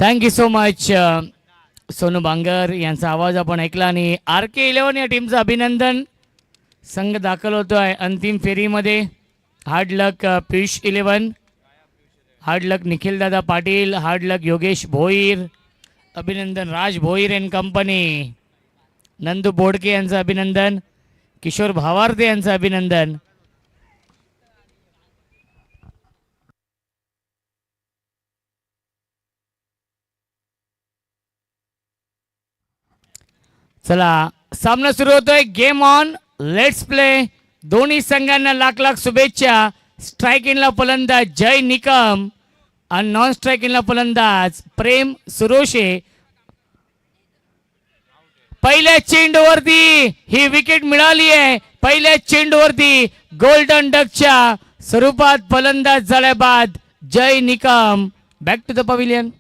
Thank you so much Sonu Bangar यांचा आवाज आपण ऐकला आणि RK11 या टीमचं अभिनंदन. संघ दाखल होतोय अंतिम फेरीमध्ये. हार्ड लक पियुष 11, हार्ड लक निखिल दादा पाटील, हार्ड लक योगेश भोईर, अभिनंदन राज भोईर अँड कंपनी, नंदू बोडके यांचं अभिनंदन, किशोर भावार्ते यांचं अभिनंदन. चला सामना सुरू होतोय. Game on, let's play. दोन्ही संघांना लाख लाख शुभेच्छा. स्ट्राईक इनला फलंदाज जय निकम आणि नॉन स्ट्राईक इनला फलंदाज प्रेम सुरोशे. पहिल्या चेंडूवरती ही विकेट मिळाली आहे. पहिल्या चेंडूवरती गोल्डन डकच्या स्वरूपात फलंदाज झाल्या बाद Jay Nikam. Back to the pavilion.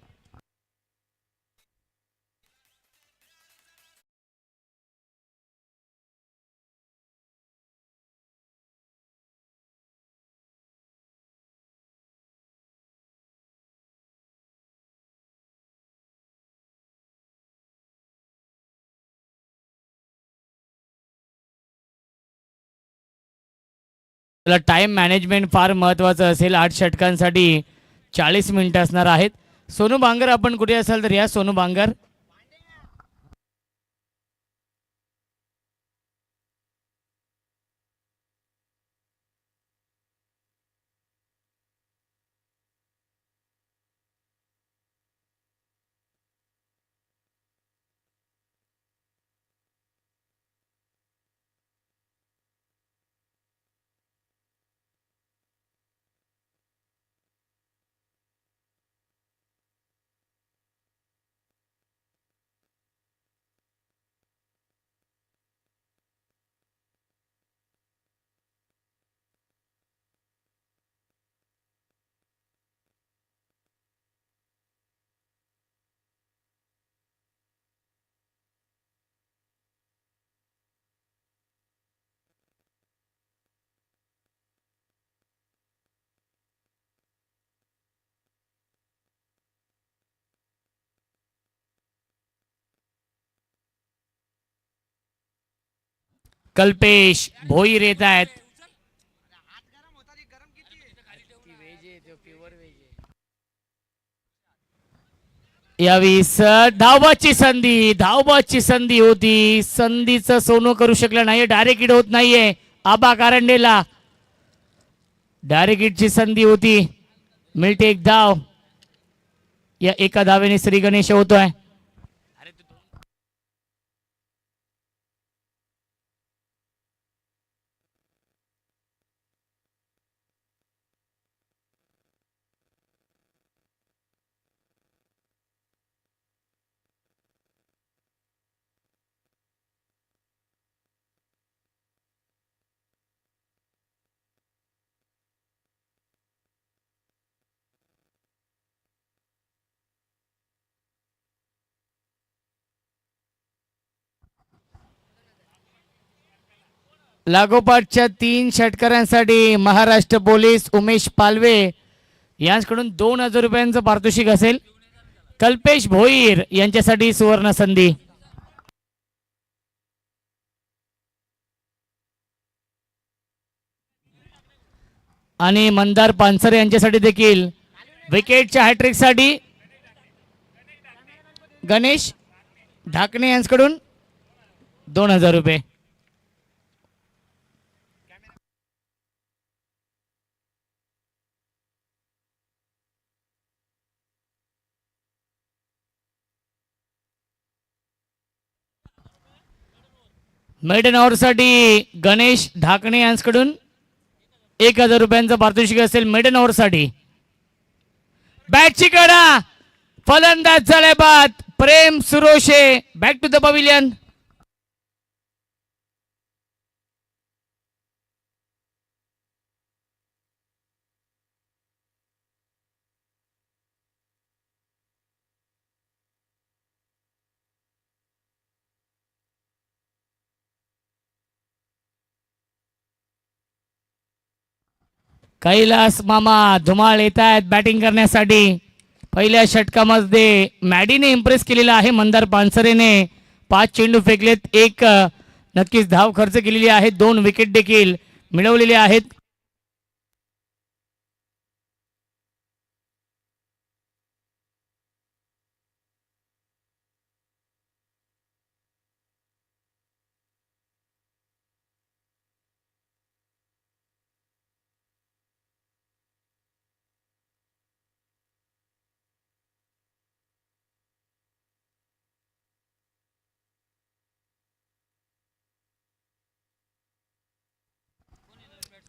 त्याला टाइम मॅनेजमेंट फार महत्त्वाचं असेल. 8 षटकांसाठी 40 मिनिटं असणार आहेत. सोनू बांगर आपण कुठे असाल तर या. सोनू बांगर. कल्पेश भोईर येत आहेत. यावेळेस धावबाची संधी, धावबाची संधी होती. संधीचं सोनं करू शकलं नाही. डायरेक्ट हिट होत नाहीये आबा कारंडेला. डायरेक्ट हिटची संधी होती. मिळते एक धाव. या एका धावेने श्री गणेश होतोय. लागोपाठच्या 3 षटकारांसाठी महाराष्ट्र पोलीस उमेश पालवे यांच्याकडून 2000 रुपयांचं पारितोषिक असेल. कल्पेश भोईर यांच्यासाठी सुवर्ण संधी. आणि मंदार पानसरे यांच्यासाठी देखील विकेटच्या हॅट्रिक साठी गणेश ढाकणे यांच्याकडून 2000 रुपये. मेडन ओव्हरसाठी गणेश ढाकणे यांच्याकडून 1000 रुपयांचं पारितोषिक असेल. मेडन ओव्हरसाठी. बॅटची कडा, फलंदाज झाले बाद Prem Suroshe. Back to the pavilion. Kailas मामा धुमाळ येत आहेत बॅटिंग करण्यासाठी. पहिल्या षटकामध्ये मॅडीने इम्प्रेस केलेला आहे. मंदार पानसरेने 5 चेंडू फेकलेत, एक नक्कीच धाव खर्च केलेली आहे, 2 विकेट देखील मिळवलेले आहेत.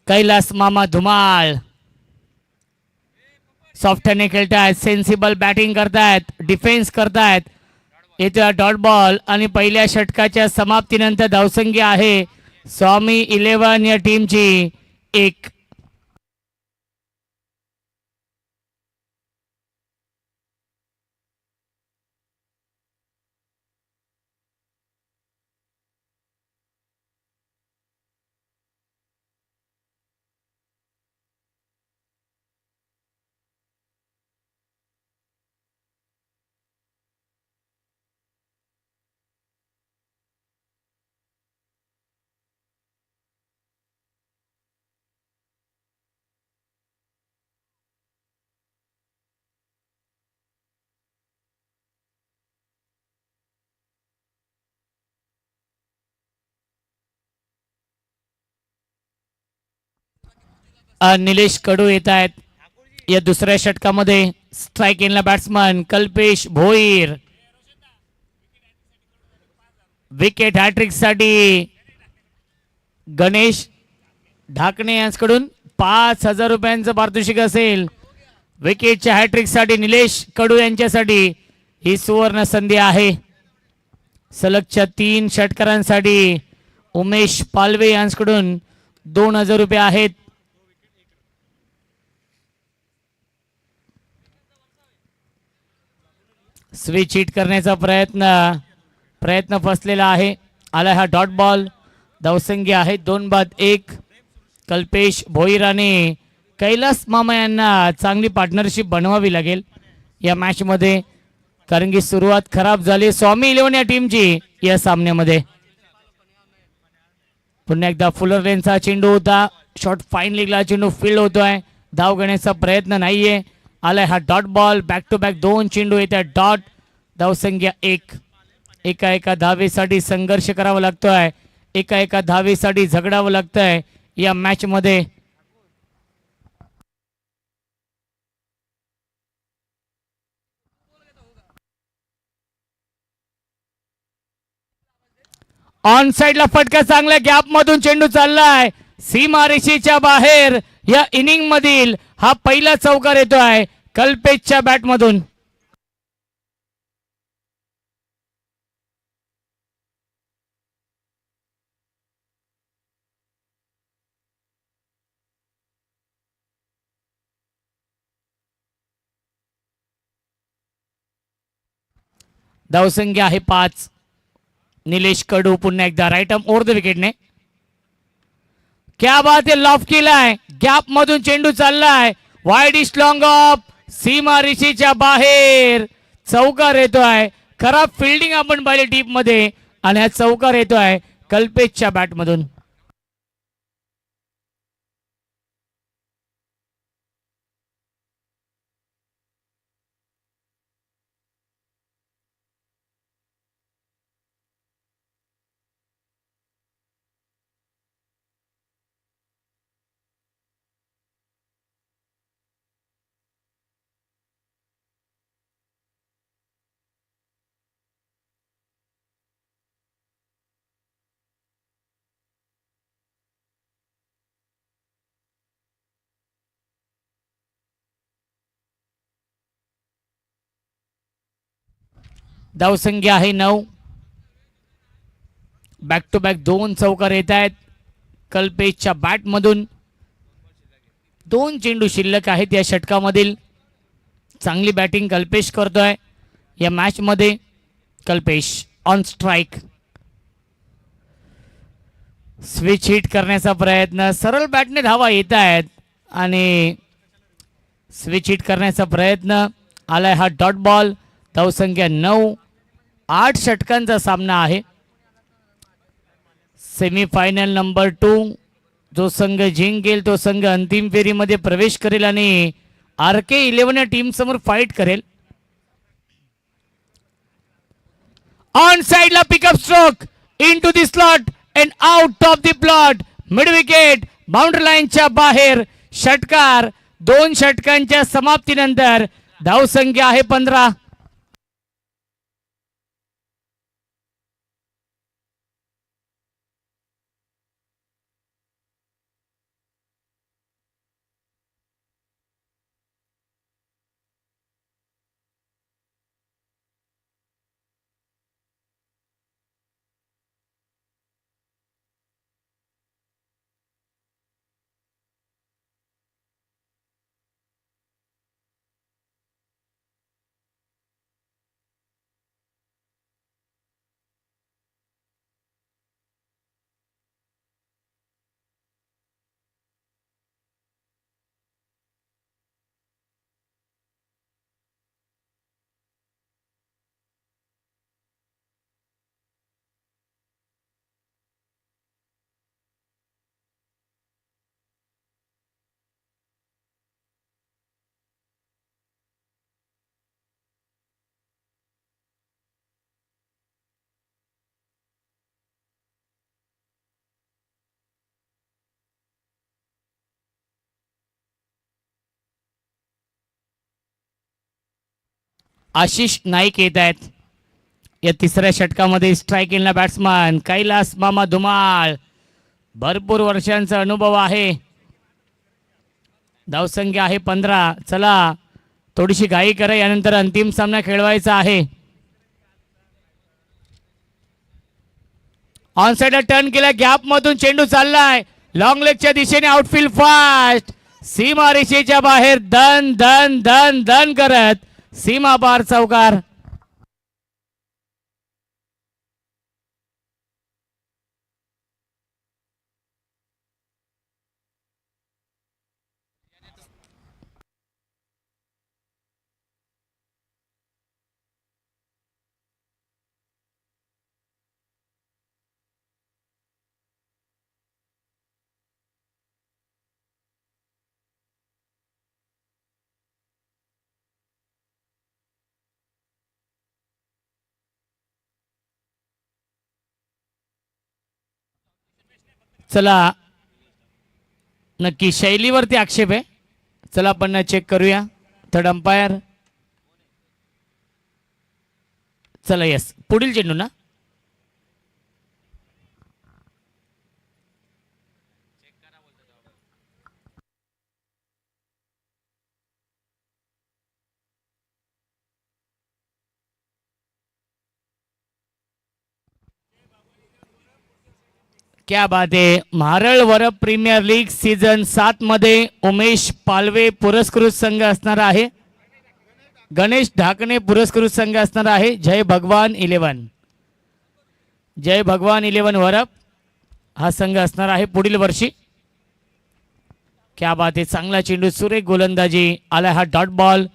कैलास मामा धुमाळ सॉफ्टने खेळतायत, सेन्सिबल बॅटिंग करतायत, डिफेन्स करतायत. येत्या डॉट बॉल आणि पहिल्या षटकाच्या समाप्तीनंतर धावसंख्या आहे स्वामी 11 या टीमची 1. निलेश कडू येत आहेत या दुसऱ्या षटकामध्ये. स्ट्राईक इनला batsman Kalpesh Bhoir. Wicket hattrick साठी गणेश ढाकणे यांच्याकडून 5,000 रुपयांचं पारितोषिक असेल. विकेटच्या हॅट्रिक साठी निलेश कडू यांच्यासाठी ही सुवर्ण संधी आहे. सलगच्या 3 षटकारांसाठी उमेश पालवे यांच्याकडून 2,000 रुपये आहेत. स्विच हिट करण्याचा प्रयत्न फसलेला आहे. आला हा डॉट बॉल. धावसंख्या आहे 2-1. कल्पेश भोईराने कैलास मामा यांना चांगली पार्टनरशिप बनवावी लागेल या मॅच मध्ये, कारण की सुरुवात खराब झाली स्वामी 11 या टीमची या सामन्यामध्ये. पुन्हा एकदा फुलर लेनचा चेंडू होता, शॉर्ट फाईन लेगला चेंडू फील्ड होतोय, धाव घेण्याचा प्रयत्न नाहीये. आलाय हा dot ball. Back to back 2 चेंडू येत आहेत डॉट. धावसंख्या 1. एका धावेसाठी संघर्ष करावा लागतोय, एका धावेसाठी झगडावं लागतंय या मॅच मध्ये. ऑन साइडला फटका, चांगल्या गॅप मधून चेंडू चाललाय सीमारेषेच्या बाहेर. या इनिंग मधील हा पहिला चौकार येतोय कल्पेशच्या बॅट मधून. धावसंख्या आहे 5. निलेश कडू पुन्हा एकदा राईट आर्म ओव्हर द विकेटने. क्या बात आहे, लॉफ केलाय, गॅप मधून चेंडू चाललाय, वाईड इस्ट लॉंग ऑफ, सीमा रेषेच्या बाहेर. चौकार येतोय. खराब फिल्डिंग आपण पाहिली डीप मध्ये आणि हा चौकार येतोय कल्पेशच्या बॅट मधून. धावसंख्या आहे 9. बॅक टू बॅक 2 चौकार येत आहेत कल्पेशच्या बॅट मधून. 2 चेंडू शिल्लक आहेत या षटकामधील. चांगली बॅटिंग कल्पेश करतोय या मॅच मध्ये. Kalpesh on strike. Switch hit करण्याचा प्रयत्न, सरळ बॅटने धावा येत आहेत आणि स्विच हिट करण्याचा प्रयत्न. आलाय हा डॉट बॉल. धावसंख्या 9. 8 षटकांचा सामना आहे. Semifinal number 2. जो संघ जिंकेल तो संघ अंतिम फेरीमध्ये प्रवेश करेल आणि RK11 या टीम समोर फाईट करेल. ऑन साइडला pickup stroke into the slot and out of the plot. Mid wicket boundary लाईनच्या बाहेर. षटकार. 2 षटकांच्या समाप्तीनंतर धावसंख्या आहे 15. आशिष नाईक येत आहेत. या तिसऱ्या षटकामध्ये स्ट्राईक केलेला बॅट्समन कैलास मामा धुमाळ. भरपूर वर्षांचा अनुभव आहे. धावसंख्या आहे 15. चला थोडीशी घाई करा, यानंतर अंतिम सामना खेळवायचा आहे. ऑन साइडला टर्न केला, गॅप मधून चेंडू चाललाय लॉंग लेगच्या दिशेने. Outfield fast. सीमा रेषेच्या बाहेर धन धन धन धन करत सीमा पार चौकार. चला नक्की शैलीवरती आक्षेप आहे. चला आपण चेक करूया. Third umpire. चला यस, पुढील चेंडू ना. क्या बात आहे. म्हारळ वरप प्रीमियर लीग सीझन 7 मध्ये उमेश पालवे पुरस्कृत संघ असणार आहे. गणेश ढाकणे पुरस्कृत संघ असणार आहे. जय भगवान 11. जय भगवान 11 वरप हा संघ असणार आहे पुढील वर्षी. क्या बात आहे. चांगला चेंडू, सुरेख गोलंदाजी. आला हा डॉट बॉल.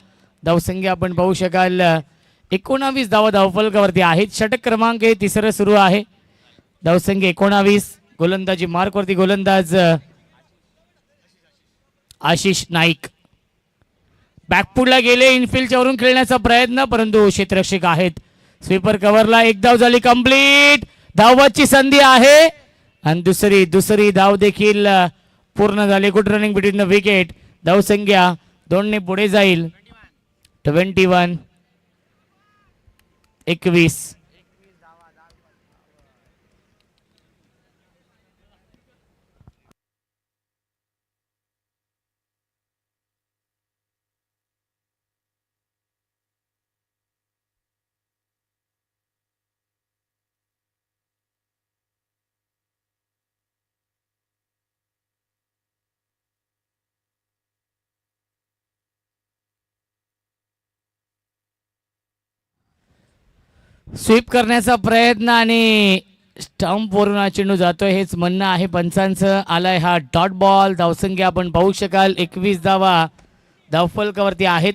धावसंख्या आपण पाहू शकाल 19 धावा धावफलकावरती आहेत. षटक क्रमांक हे तिसरं सुरू आहे. धावसंख्या 19. गोलंदाजी मार्कवरती गोलंदाज आशिष नाईक. बॅकफुटला गेले, इनफिल्डच्या वरून खेळण्याचा प्रयत्न, परंतु क्षेत्ररक्षक आहेत. स्वीपर कव्हरला. एक धाव झाली कंप्लीट. धावाची संधी आहे आणि दुसरी धाव देखील पूर्ण झाली. Good running between the wicket. धावसंख्या 2 ने पुढे जाईल. 21. 21. स्वीप करण्याचा प्रयत्न आणि स्टंप वरून हा चेंडू जातोय, हेच म्हणणं आहे पंचांचं. आलाय हा डॉट बॉल. धावसंख्या आपण पाहू शकाल 21 धावा धावफलकावरती आहेत.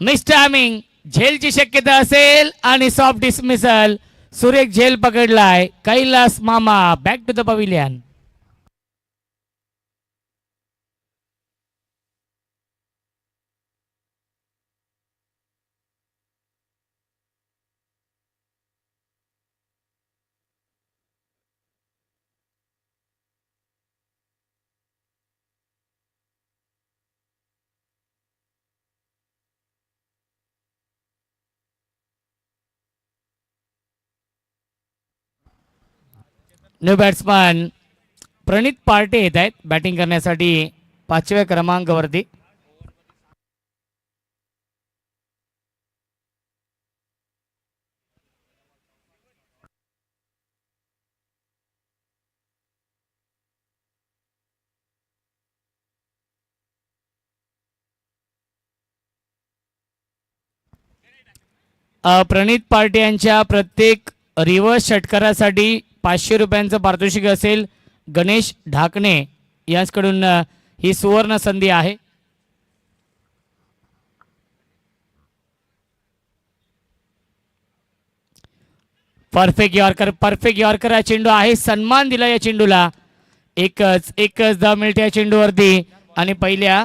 मिस टायमिंग, झेलची शक्यता असेल आणि सॉफ्ट डिसमिसल. सुरेख झेल पकडलाय. कैलास मामा back to the pavilion. New batsman Pranit Parte येत आहेत बॅटिंग करण्यासाठी 5व्या क्रमांकावरती. प्रणित पार्टे यांच्या प्रत्येक रिव्हर्स षटकारासाठी 500 रुपयांचं पारितोषिक असेल. गणेश ढाकणे यांच्याकडून ही सुवर्ण संधी आहे. परफेक्ट यॉर्कर हा चेंडू आहे. सन्मान दिला या चेंडूला. एकच धाव मिळते या चेंडूवरती आणि पहिल्या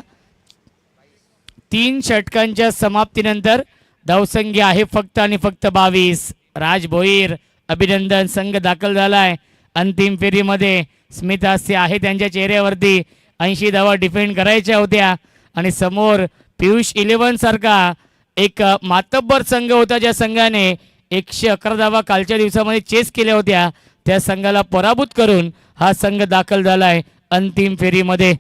3 षटकांच्या समाप्तीनंतर धावसंख्या आहे फक्त आणि फक्त 22. राज भोईर अभिनंदन. संघ दाखल झालाय अंतिम फेरीमध्ये. स्मित हास्य आहे त्यांच्या चेहऱ्यावरती. 80 धावा डिफेंड करायच्या होत्या आणि समोर पियुष 11 सारखा एक मातब्बर संघ होता ज्या संघाने 111 धावा कालच्या दिवसामध्ये चेस केल्या होत्या. त्या संघाला पराभूत करून हा संघ दाखल झालाय अंतिम फेरीमध्ये.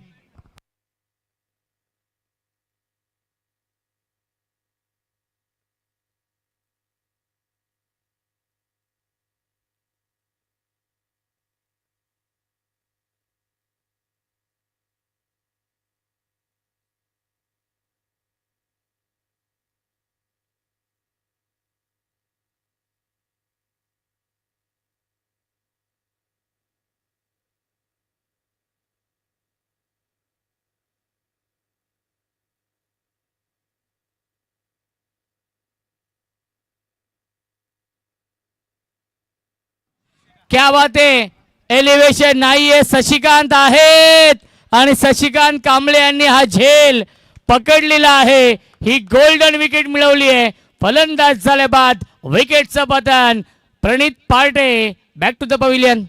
क्या बात आहे. एलिव्हेशन नाहीये. शशिकांत आहेत आणि शशिकांत कांबळे यांनी हा झेल पकडलेला आहे. ही गोल्डन विकेट मिळवली आहे. फलंदाज झाल्या बाद विकेटचं पतन. Pranit Parte back to the pavilion.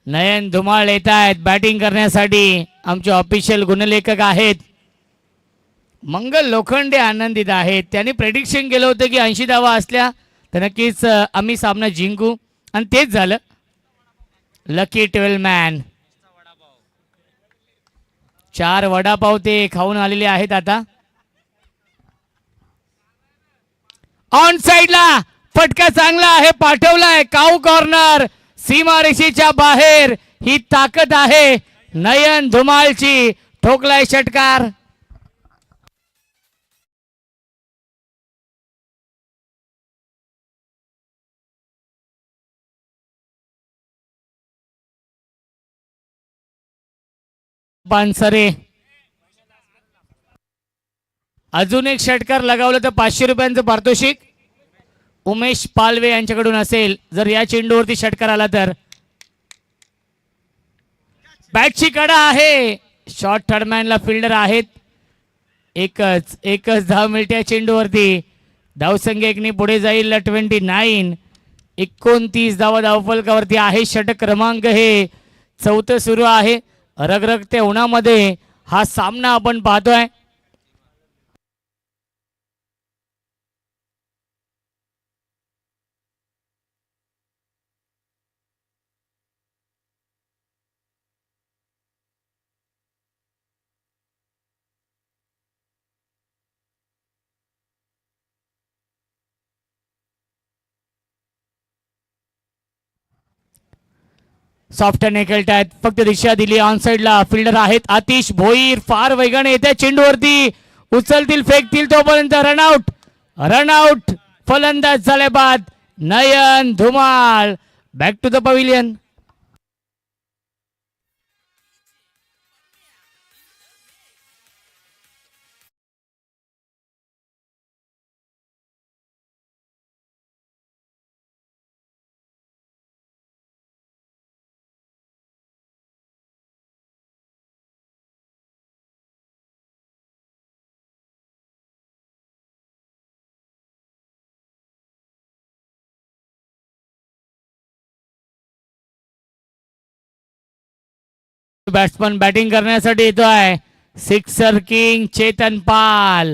Nayan Dhumal येत आहेत बॅटिंग करण्यासाठी. आमचे ऑफिशियल गुणलेखक आहेत मंगल लोखंडे आनंदित आहेत. त्यांनी प्रेडिक्शन केलं होतं की 80 धावा असल्या तर नक्कीच आम्ही सामना जिंकू आणि तेच झालं. Lucky 12 man. 4 वडापाव ते खाऊन आलेले आहेत. आता ऑन साइडला फटका चांगला आहे. पाठवलाय काऊ कॉर्नर. सीमारेषेच्या बाहेर ही ताकद आहे नयन धुमाळची. ठोकलाय षटकार. पानसरे अजून एक षटकार लगावलं तर 500 रुपयांचं पारितोषिक उमेश पालवे यांच्याकडून असेल जर या चेंडूवरती षटकार आला तर. बॅटची कडा आहे. शॉर्ट थर्डमॅनला फिल्डर आहेत. एकच धाव मिळते या चेंडूवरती. धावसंख्या एकने पुढे जाईल 29. 29 धावा धावफलकावरती आहे. षटक क्रमांक हे 4थं सुरू आहे. रगरगत्या उन्हामध्ये हा सामना आपण पाहतोय. सॉफ्टने खेळतायत, फक्त दिशा दिली ऑन साइडला. फिल्डर आहेत आतिश भोईर, फार वेगाने येते चेंडूवरती, उचलतील फेकतील तोपर्यंत रनआउट. रनआउट फलंदाज झाले बाद. Nayan Dhumal back to the pavilion. Batsman batting करण्यासाठी येतो आहे. Sixer king Chetan Pal.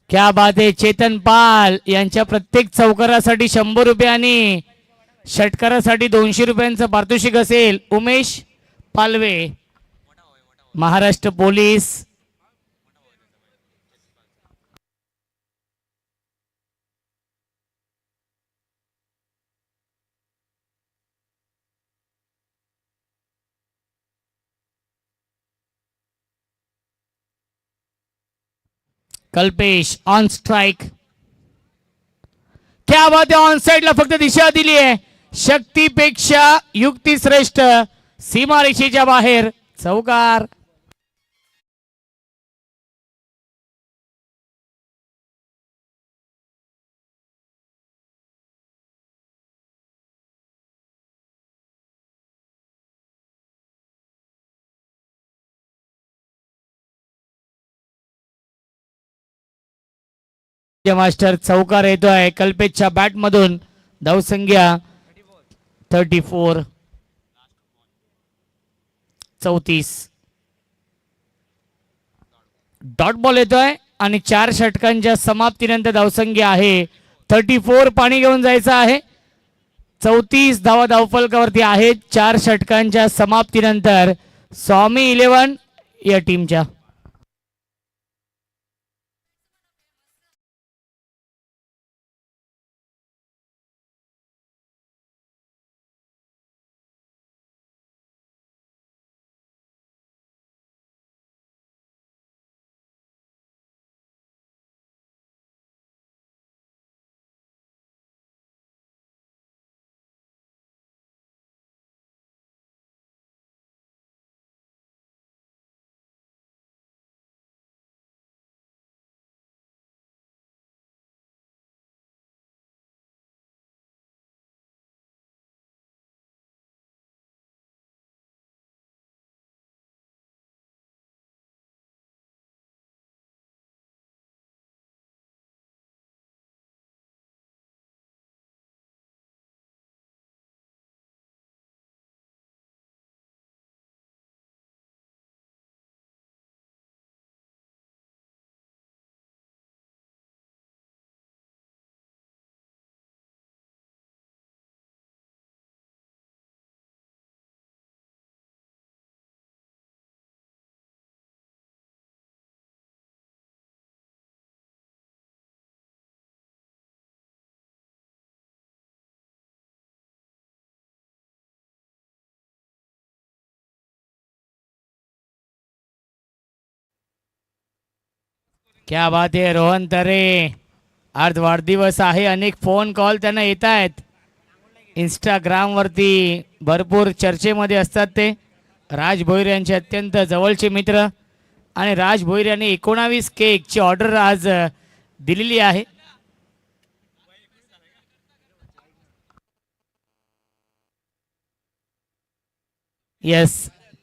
क्या बात आहे. चेतन पाल यांच्या प्रत्येक चौकारासाठी 100 रुपये आणि षटकारासाठी 200 रुपयांचं पारितोषिक असेल. Umesh Palve, Maharashtra police. Kalpesh on strike. क्या बात आहे. ऑन साइडला फक्त दिशा दिली आहे. शक्तीपेक्षा युक्ती श्रेष्ठ. सीमारेषेच्या बाहेर चौकार. मास्टर चौकार येतोय कल्पेशच्या बॅट मधून. धावसंख्या 34. 34. डॉट बॉल येतोय आणि 4 षटकांच्या समाप्तीनंतर धावसंख्या आहे 34. पाणी घेऊन जायचं आहे. 34 धावा धावफलकावरती आहेत 4 षटकांच्या समाप्तीनंतर. स्वामी 11 या टीमच्या. क्या बात आहे. रोहन तरे आज वाढदिवस आहे. अनेक फोन कॉल त्यांना येत आहेत. इंस्टाग्राम वरती भरपूर चर्चेमध्ये असतात ते. राज भोईर यांचे अत्यंत जवळचे मित्र आणि राज भोईर यांनी 19 केकची ऑर्डर आज दिलेली आहे. येस,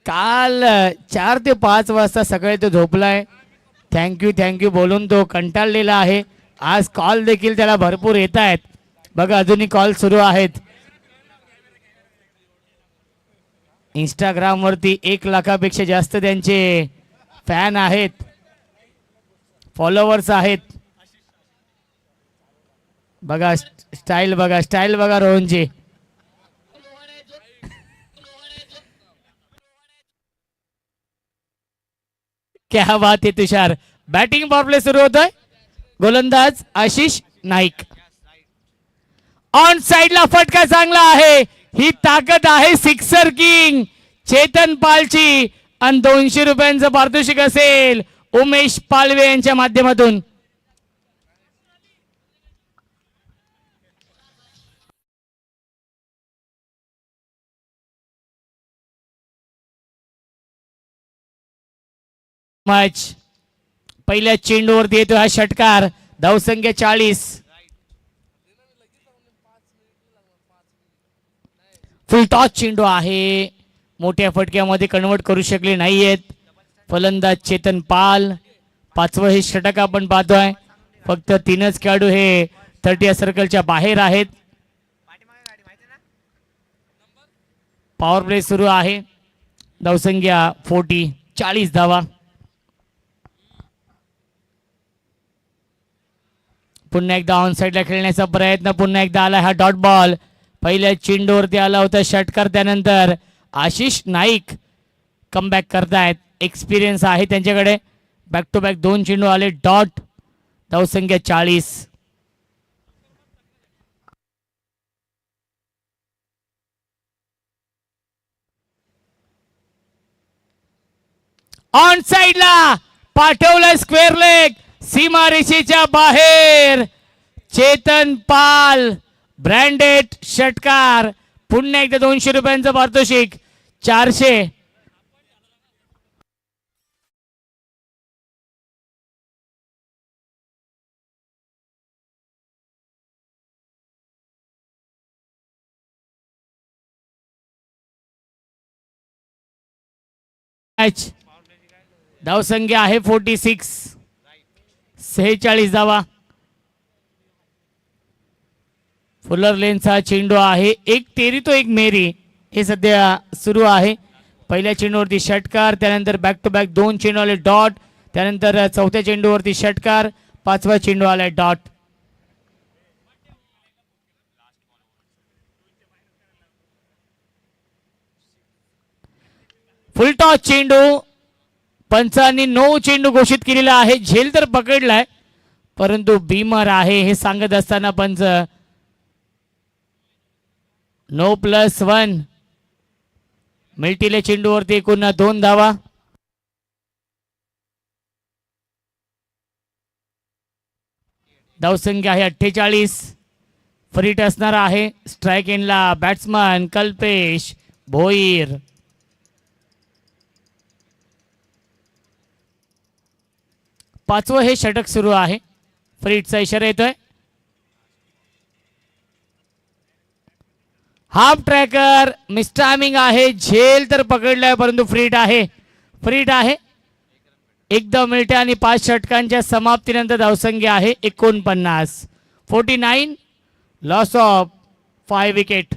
काल 4 ते 5 वाजता सगळे तो झोपलाय. थँक्यू बोलून तो कंटाळलेला आहे. आज कॉल देखील त्याला भरपूर येत आहेत. बघा अजूनही कॉल सुरू आहेत. इंस्टाग्राम वरती 1 लाखापेक्षा जास्त त्यांचे फॅन आहेत, फॉलोवर्स आहेत. बघा स्टाईल बघा रोहनची. क्या बात आहे तुषार. बॅटिंग पॉवर प्ले सुरू होतोय. गोलंदाज आशिष नाईक. ऑन साइडला फटका चांगला आहे. ही ताकद आहे सिक्सर किंग चेतन पालची आणि 200 रुपयांचं पारितोषिक असेल उमेश पालवे यांच्या माध्यमातून. मॅच पहिल्या चेंडूवरती येतो हा षटकार. धावसंख्या 40. फुल टॉस चेंडू आहे. मोठ्या फटक्यामध्ये कन्वर्ट करू शकले नाहीयेत फलंदाज चेतन पाल. 5वं हे षटक आपण पाहतोय. फक्त 3च खेळाडू हे 30 सर्कलच्या बाहेर आहेत. पॉवर प्ले सुरू आहे. धावसंख्या 40 धावा. पुन्हा एकदा ऑन साइडला खेळण्याचा प्रयत्न. पुन्हा एकदा आला हा डॉट बॉल. पहिल्या चेंडूवरती आला होता षटकार. त्यानंतर आशिष नाईक कमबॅक करतायत. एक्सपिरियन्स आहे त्यांच्याकडे. बॅक टू बॅक 2 चेंडू आले डॉट. धावसंख्या 40. ऑन साइडला पाठवलं स्क्वेअर लेग. सीमारेषेच्या बाहेर चेतन पाल. ब्रँडेड षटकार. पुन्हा एकदा 200 रुपयांचं पारितोषिक. 400. धावसंख्या आहे 46. 46 धावा. फुलर लेनचा चेंडू आहे. एक तेरी तो एक मेरी हे सध्या सुरू आहे. पहिल्या चेंडूवरती षटकार. त्यानंतर बॅक टू बॅक 2 चेंडू आले डॉट. त्यानंतर 4थ्या चेंडूवरती षटकार. 5वा चेंडू आलाय डॉट. फुल टॉस चेंडू. पंचांनी 9 चेंडू घोषित केलेला आहे. झेल तर पकडलाय परंतु बीमर आहे हे सांगत असताना पंच 9+1 मिळतील चेंडूवरती एकूण 2 धावा. धावसंख्या आहे 48. फ्रीट असणार आहे. स्ट्राइक एंडला बॅट्समन कल्पेश भोईर. पाचवं हे षटक सुरू आहे. फ्रीटचा इशारा येतोय. हाफ ट्रॅकर मिस्टायमिंग आहे. झेल तर पकडलाय परंतु फ्रीट आहे. फ्रीट आहे. एकदम मिळते आणि 5 षटकांच्या समाप्तीनंतर धावसंख्या आहे 49. 49. Loss of 5 wicket.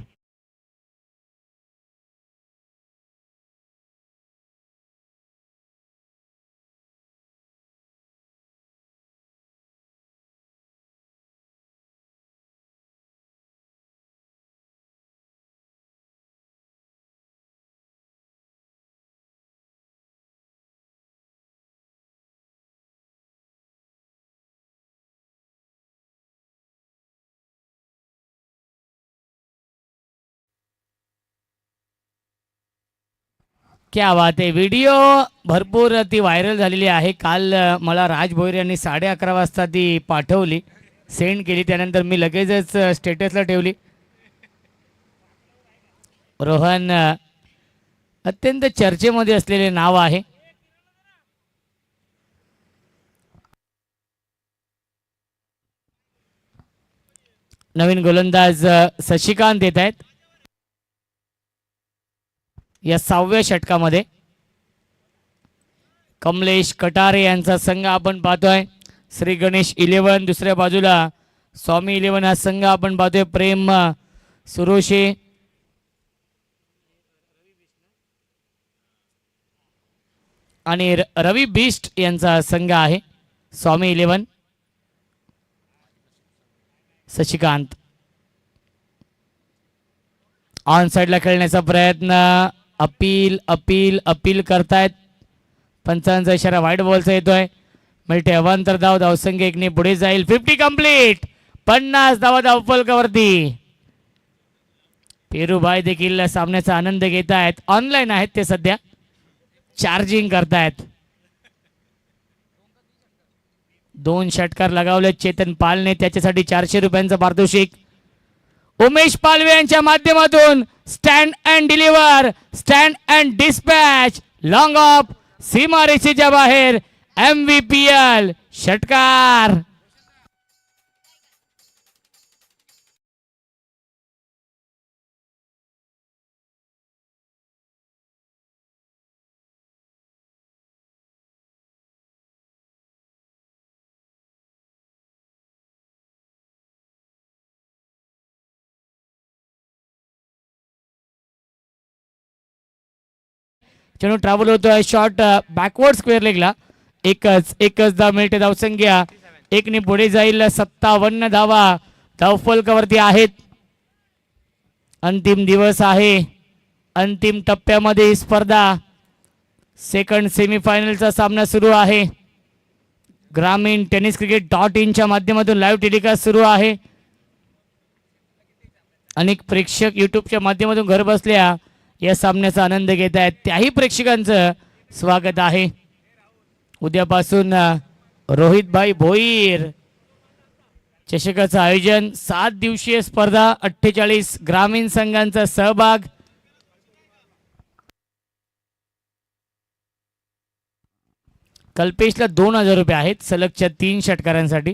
क्या बात आहे. व्हिडिओ भरपूर ती व्हायरल झालेली आहे. काल मला राज भोईर यांनी 11:30 वाजता ती पाठवली, सेंड केली. त्यानंतर मी लगेचच स्टेटसला ठेवली. रोहन अत्यंत चर्चेमध्ये असलेले नाव आहे. नवीन गोलंदाज शशिकांत येत आहेत या 6व्या षटकामध्ये. कमलेश कटारे यांचा संघ आपण पाहतोय. श्री गणेश 11. दुसऱ्या बाजूला स्वामी 11 हा संघ आपण पाहतोय. प्रेम सुरोशे आणि रवी बिस्ट यांचा संघ आहे. स्वामी 11. शशिकांत ऑन साइडला खेळण्याचा प्रयत्न. अपील अपील अपील करतायत पंचांचा इशारा व्हाईट बॉलचा येतोय. मिळते अवांतर धाव. धावसंख्या एकने पुढे जाईल. 50 कंप्लीट. 50 धावा धावफलकावरती. पेरूभाई देखील सामन्याचा आनंद घेत आहेत. ऑनलाईन आहेत ते सध्या, चार्जिंग करतायत. 2 षटकार लगावले चेतन पालने, त्याच्यासाठी 400 रुपयांचं पारितोषिक. उमेश पालवे यांच्या माध्यमातून stand and deliver, stand and dispatch, long of, सीमारेषेच्या बाहेर, MVPL षटकार. चेंडू ट्रॅव्हल होतोय शॉर्ट बॅकवर्ड स्क्वेअर लेगला. एकच धाव मिळते. धावसंख्या एकने पुढे जाईल. 57 धावा धावफलकावरती आहेत. अंतिम दिवस आहे. अंतिम टप्प्यामध्ये ही स्पर्धा, सेकंड सेमीफायनलचा सामना सुरू आहे. ग्रामीण टेनिस क्रिकेट .in च्या माध्यमातून लाईव्ह टेलिकास्ट सुरू आहे. अनेक प्रेक्षक युट्यूबच्या माध्यमातून घर बसल्या या सामन्याचा आनंद घेत आहेत. त्याही प्रेक्षकांचं स्वागत आहे. उद्यापासून रोहितभाई भोईर चषकाचं आयोजन. 7 दिवसीय स्पर्धा, 48 ग्रामीण संघांचा सहभाग. कल्पेशला 2000 रुपये आहेत सलगच्या 3 षटकारांसाठी.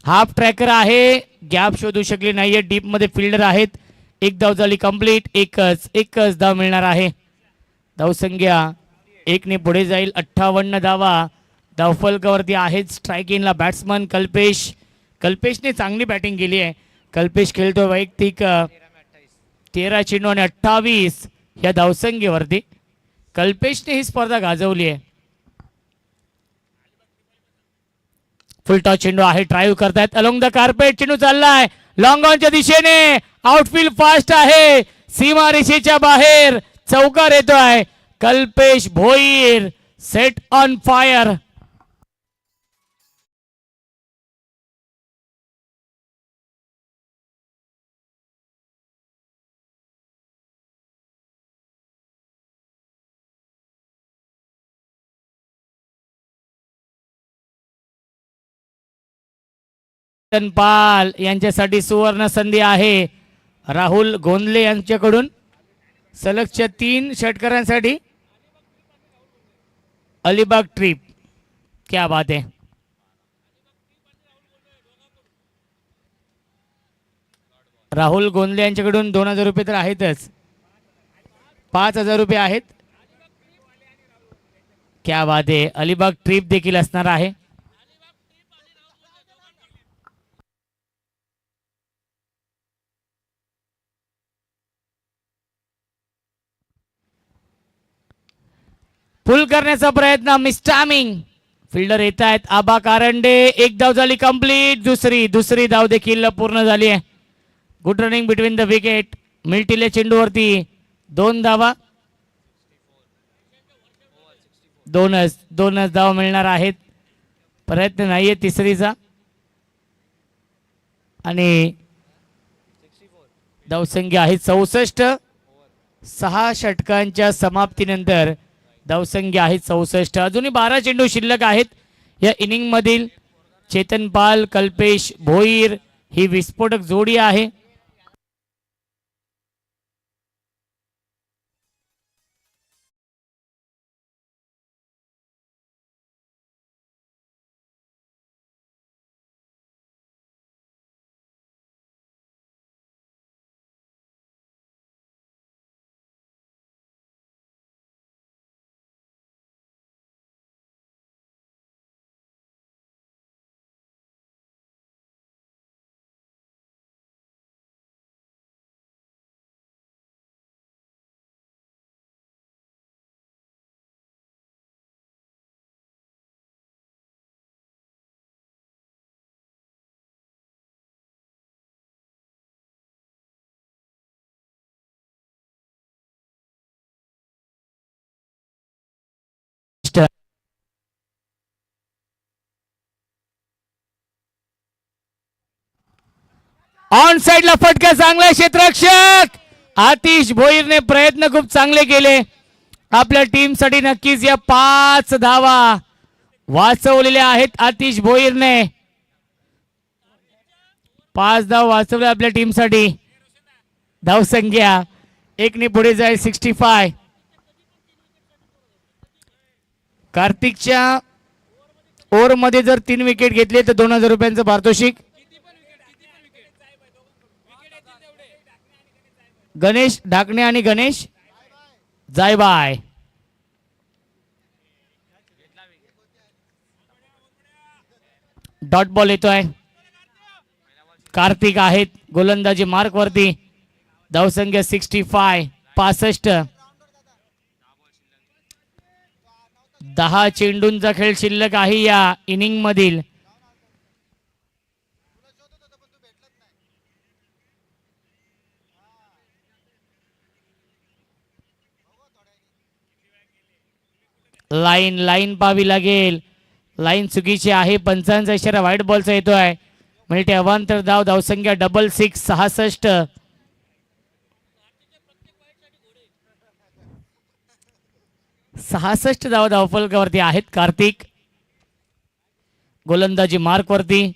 हाफ ट्रॅकर आहे, गॅप शोधू शकले नाहीये. डीप मध्ये फिल्डर आहेत. 1 धाव झाली कंप्लीट. एकच धाव मिळणार आहे. धावसंख्या एकने पुढे जाईल. 58 धावा धावफलकावरती आहेत. स्ट्रायकिंगला बॅट्समन कल्पेशने चांगली बॅटिंग केली आहे. कल्पेश खेळतो वैयक्तिक 13 चेंडू आणि 28 या धावसंख्येवरती. कल्पेशने ही स्पर्धा गाजवली आहे. फुल टॉस चेंडू आहे. ड्राईव्ह करतायत अलोंग द कार्पेट. चेंडू चाललाय लॉंग ऑनच्या दिशेने. आउटफील्ड फास्ट आहे. सीमारेषेच्या बाहेर चौकार येतोय. Kalpesh Bhoir set on fire. Pal यांच्यासाठी सुवर्ण संधी आहे. राहुल गोंदले यांच्याकडून सलगच्या 3 षटकारांसाठी अलिबाग ट्रिप. क्या बात आहे. राहुल गोंदले यांच्याकडून 2000 रुपये तर आहेतच. 5000 रुपये आहेत. क्या बात आहे. अलिबाग ट्रिप देखील असणार आहे. पुल करण्याचा प्रयत्न. मिस्टामिंग फिल्डर येत आहेत. आबा कारंडे. 1 धाव झाली कंप्लीट. दुसरी धाव देखील पूर्ण झाली आहे. Good running between the wicket. मिल्टीले चेंडूवरती 2 धावा. दोनच धाव मिळणार आहेत. प्रयत्न नाहीये तिसरीचा. आणि धावसंख्या आहे 64. 6 षटकांच्या समाप्तीनंतर धावसंख्या आहे 64. अजूनही 12 चेंडू शिल्लक आहेत या इनिंग मधील. चेतन पाल, कल्पेश भोईर ही विस्फोटक जोडी आहे. ऑन साइडला फटका चांगला क्षेत्ररक्षक आतिश भोईरने प्रयत्न खूप चांगले केले. आपल्या टीमसाठी नक्कीच या 5 धावा वाचवलेल्या आहेत आतिश भोईरने. 5 धाव वाचवल्या आपल्या टीमसाठी. धावसंख्या 1 ने पुढे जाईल 65. कार्तिकच्या ओव्हरमध्ये जर 3 विकेट घेतले तर 2000 रुपयांचं पारितोषिक. गणेश ढाकणे आणि गणेश जायबाय. डॉट बॉल येतोय. कार्तिक आहेत गोलंदाजी मार्क वरती. धावसंख्या 65. 10 चेंडूंचा खेळ शिल्लक आहे या इनिंग मधील. लाईन पाहावी लागेल. लाईन चुकीची आहे. पंचांचा इशारा व्हाईट बॉलचा येतोय. म्हणजे अवांतर धाव. धावसंख्या 66. 66 धाव धावफलकावरती आहेत कार्तिक. गोलंदाजी मार्क वरती.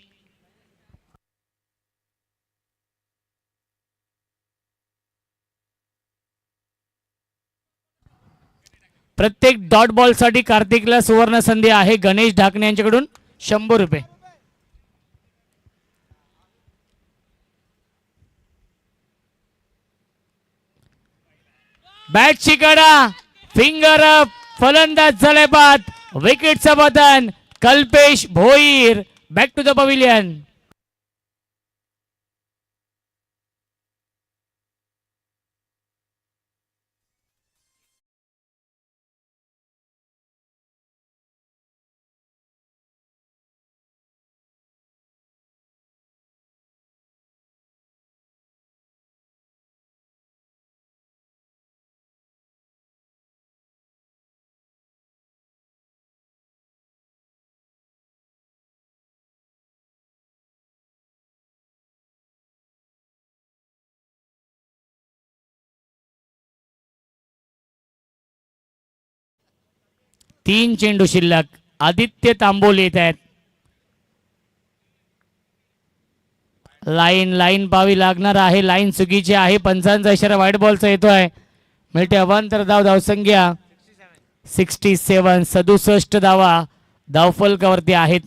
प्रत्येक डॉट बॉल साठी कार्तिकला सुवर्ण संधी आहे. गणेश ढाकणे यांच्याकडून 100 रुपये. बॅटची कडा फिंगर अप. फलंदाज झाले बाद. विकेटचं बटन Kalpesh Bhoir. Back to the pavilion. तीन चेंडू शिल्लक. आदित्य तांबोली येत आहेत. लाईन पाहावी लागणार आहे. लाईन चुकीची आहे. पंचांचा इशारा व्हाईट बॉलचा येतोय. मिळते अवांतर धाव. धावसंख्या 67. 67 धावा धावफलकावरती आहेत.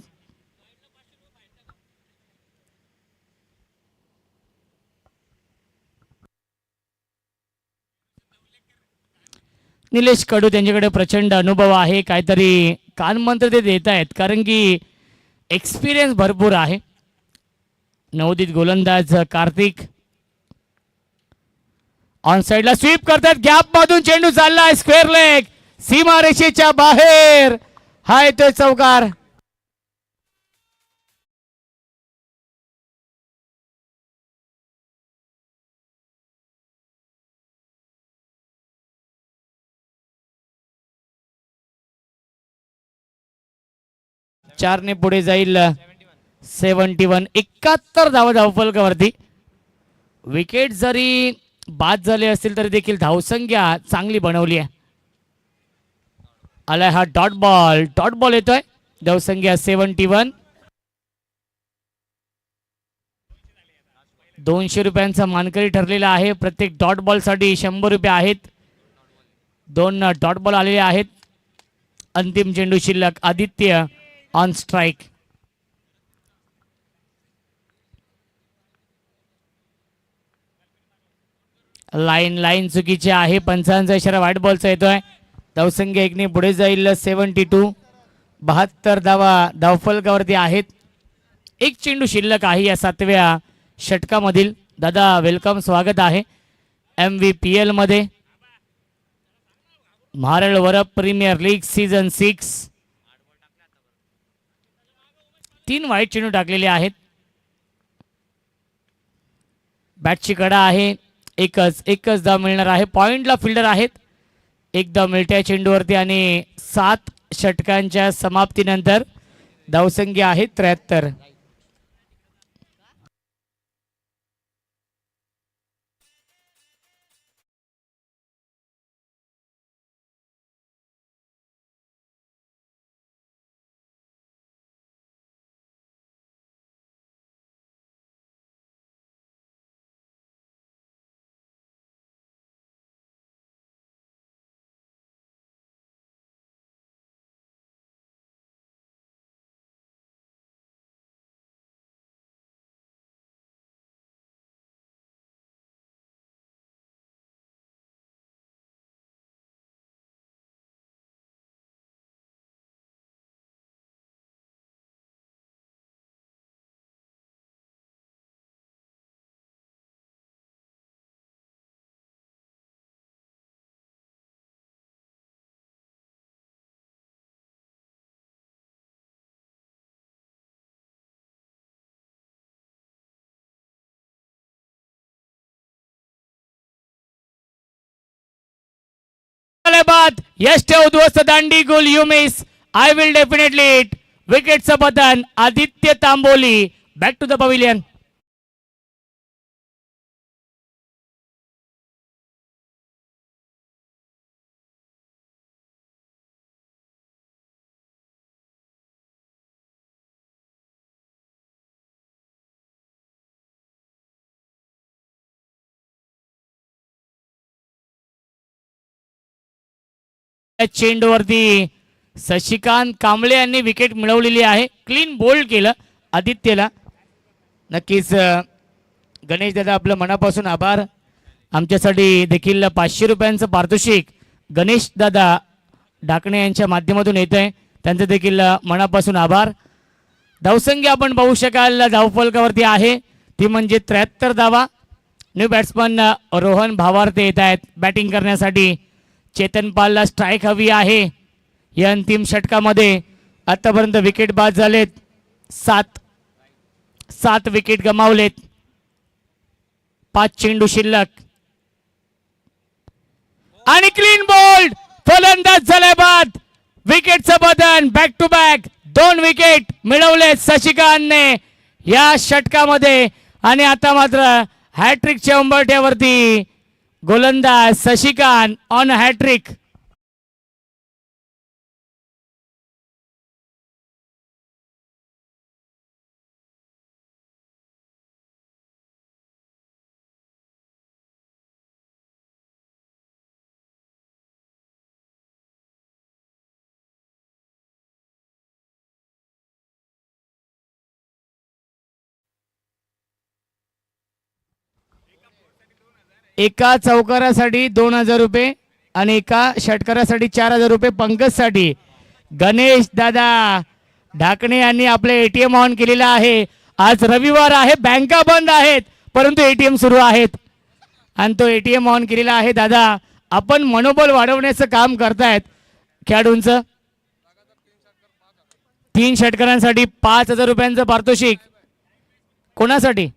निलेश कडू त्यांच्याकडे प्रचंड अनुभव आहे. काहीतरी कानमंत्र ते देत आहेत कारण की एक्सपिरियन्स भरपूर आहे. नवोदित गोलंदाज कार्तिक ऑन साइडला स्वीप करतात. गॅप मधून चेंडू चाललाय. स्क्वेअर लेग सीमारेषेच्या बाहेर. हा येतोय चौकार. चारने पुढे जाईल 71. 71 धावा धावफलकावरती. विकेट जरी बाद झाले असतील तरी देखील धावसंख्या चांगली बनवली आहे. आलाय हा डॉट बॉल येतोय. धावसंख्या 71. 200 रुपयांचा मानकरी ठरलेला आहे. प्रत्येक डॉट बॉल साठी 100 रुपये आहेत. 2 डॉट बॉल आलेले आहेत. अंतिम चेंडू शिल्लक. Aditya on strike. लाईन चुकीची आहे. पंचांचा इशारा व्हाईट बॉलचा येतोय. धावसंख्या 1 ने पुढे जाईल 72. 72 धावा धावफलकावरती आहेत. एक चेंडू शिल्लक आहे या 7व्या षटकामधील. दादा वेलकम, स्वागत आहे MVPL मध्ये. Maharashtra Varap premier league season 6. 3 वाईट चेंडू टाकलेले आहेत. बॅटची कडा आहे. एकच धाव मिळणार आहे. पॉइंटला फिल्डर आहेत. एक धाव मिळत्या चेंडूवरती आणि 7 षटकांच्या समाप्तीनंतर धावसंख्या आहे 73. बाद यश ठेव उद्ध्वस्त दांडी गोल you miss I will definitely it. विकेटचं पतन Aditya Tamboli. Back to the pavilion. चेंडूवरती शशिकांत कांबळे यांनी विकेट मिळवलेली आहे. क्लीन बोल्ड केलं आदित्यला. नक्कीच गणेश दादा आपलं मनापासून आभार. आमच्यासाठी देखील 500 रुपयांचं पारितोषिक गणेश दादा ढाकणे यांच्या माध्यमातून येत आहे. त्यांचं देखील मनापासून आभार. धावसंख्या आपण पाहू शकाल धावफलकावरती आहे ती म्हणजे 73 धावा. न्यू बॅट्समन रोहन भावार्थे येत आहेत बॅटिंग करण्यासाठी. चेतन पालला स्ट्राईक हवी आहे या अंतिम षटकामध्ये. आतापर्यंत विकेट बाद झालेत. 7 विकेट गमावलेत. 5 चेंडू शिल्लक आणि क्लीन बोल्ड. फलंदाज झाले बाद. विकेटचं बदन बॅक टू बॅक 2 विकेट मिळवलेत शशिकांतने या षटकामध्ये. आणि आता मात्र हॅट्रिकच्या उंबरठ्यावरती गोलंदाज शशिकांत ऑन हॅट्रिक. एका चौकारासाठी 2000 रुपये आणि एका षटकारासाठी 4000 रुपये पंकजसाठी. गणेश दादा ढाकणे यांनी आपले एटीएम ऑन केलेला आहे. आज रविवार आहे, बँका बंद आहेत, परंतु एटीएम सुरू आहेत आणि तो एटीएम ऑन केलेला आहे. दादा आपण मनोबल वाढवण्याचं काम करतायत खेळाडूंचं. 3 षटकारांसाठी 5000 रुपयांचं पारितोषिक. कोणासाठी?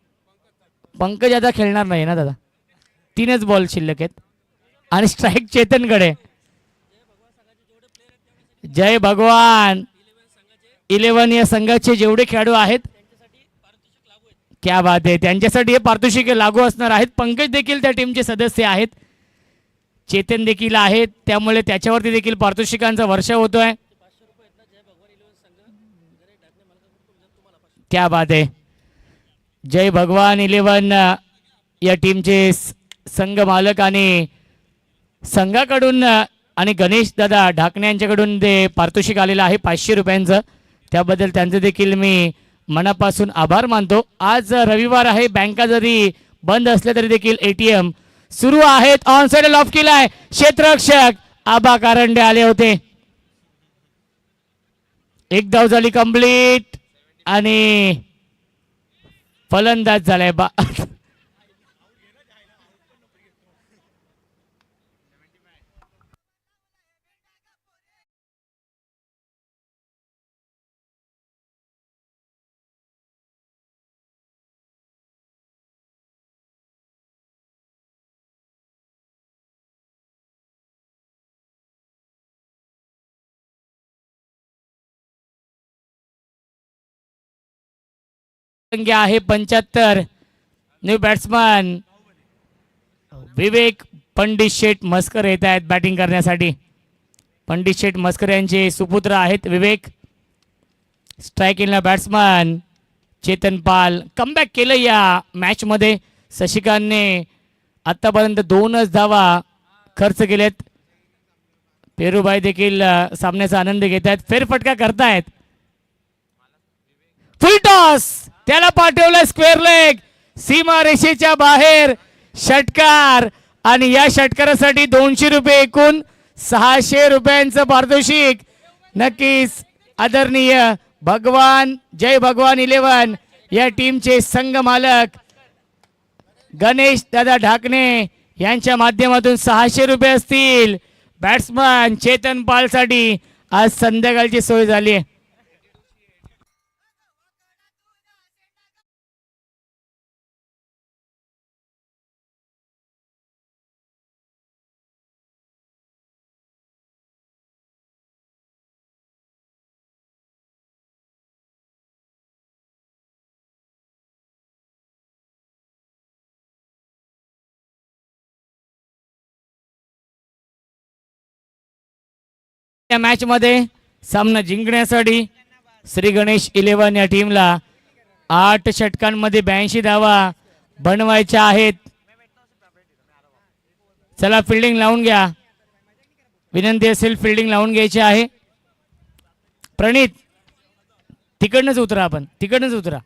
पंकज आता खेळणार नाही ना दादा. 3च बॉल शिल्लक आहेत आणि स्ट्राईक चेतनकडे. जय भगवान 11 या संघाचे जेवढे खेळाडू आहेत क्या बात आहे, त्यांच्यासाठी हे पारितोषिक लागू असणार आहेत. पंकज देखील त्या टीमचे सदस्य आहेत, चेतन देखील आहेत, त्यामुळे त्याच्यावरती देखील पारितोषिकांचा वर्षाव होतोय. क्या बात आहे. जय भगवान 11 या टीमचे संघ मालक आणि संघाकडून आणि गणेश दादा ढाकणे यांच्याकडून ते पारितोषिक आलेलं आहे 500 रुपयांचं. त्याबद्दल त्यांचे देखील मी मनापासून आभार मानतो. आज रविवार आहे, बँका जरी बंद असल्या तरी देखील एटीएम सुरू आहेत. ऑन साइड लॉफ केलाय क्षेत्ररक्षक आबा कारंडे आले होते. एक धाव झाली कंप्लीट आणि फलंदाज झालाय बा. संख्या आहे 75. न्यू बॅट्समन विवेक पंडित शेठ मस्कर येत आहेत बॅटिंग करण्यासाठी. पंडित शेठ मस्कर यांचे सुपुत्र आहेत विवेक. स्ट्राईक इनला बॅट्समन चेतन पाल. कमबॅक केलं या मॅच मध्ये. शशिकांतने आतापर्यंत 2च धावा खर्च केलेत. पेरूभाई देखील सामन्याचा आनंद घेत आहेत, फेरफटका करतायत. फुल टॉस त्याला पाठवलं स्क्वेअर लेग सीमा रेषेच्या बाहेर. षटकार आणि या षटकारासाठी 200 रुपये एकूण 600 रुपयांचं पारितोषिक. नक्कीच आदरणीय भगवान जय भगवान 11 या टीमचे संघ मालक गणेश दादा ढाकणे यांच्या माध्यमातून 600 रुपये असतील. बॅट्समन चेतन पाल साठी आज संध्याकाळची सोय झाली आहे. या मॅच मध्ये सामना जिंकण्यासाठी श्री गणेश 11 या टीमला 8 षटकांमध्ये 82 धावा बनवायच्या आहेत. चला फिल्डिंग लावून घ्या. विनंती असेल फिल्डिंग लावून घ्यायची आहे. प्रणित तिकडनंच उतरा, आपण तिकडनंच उतरा.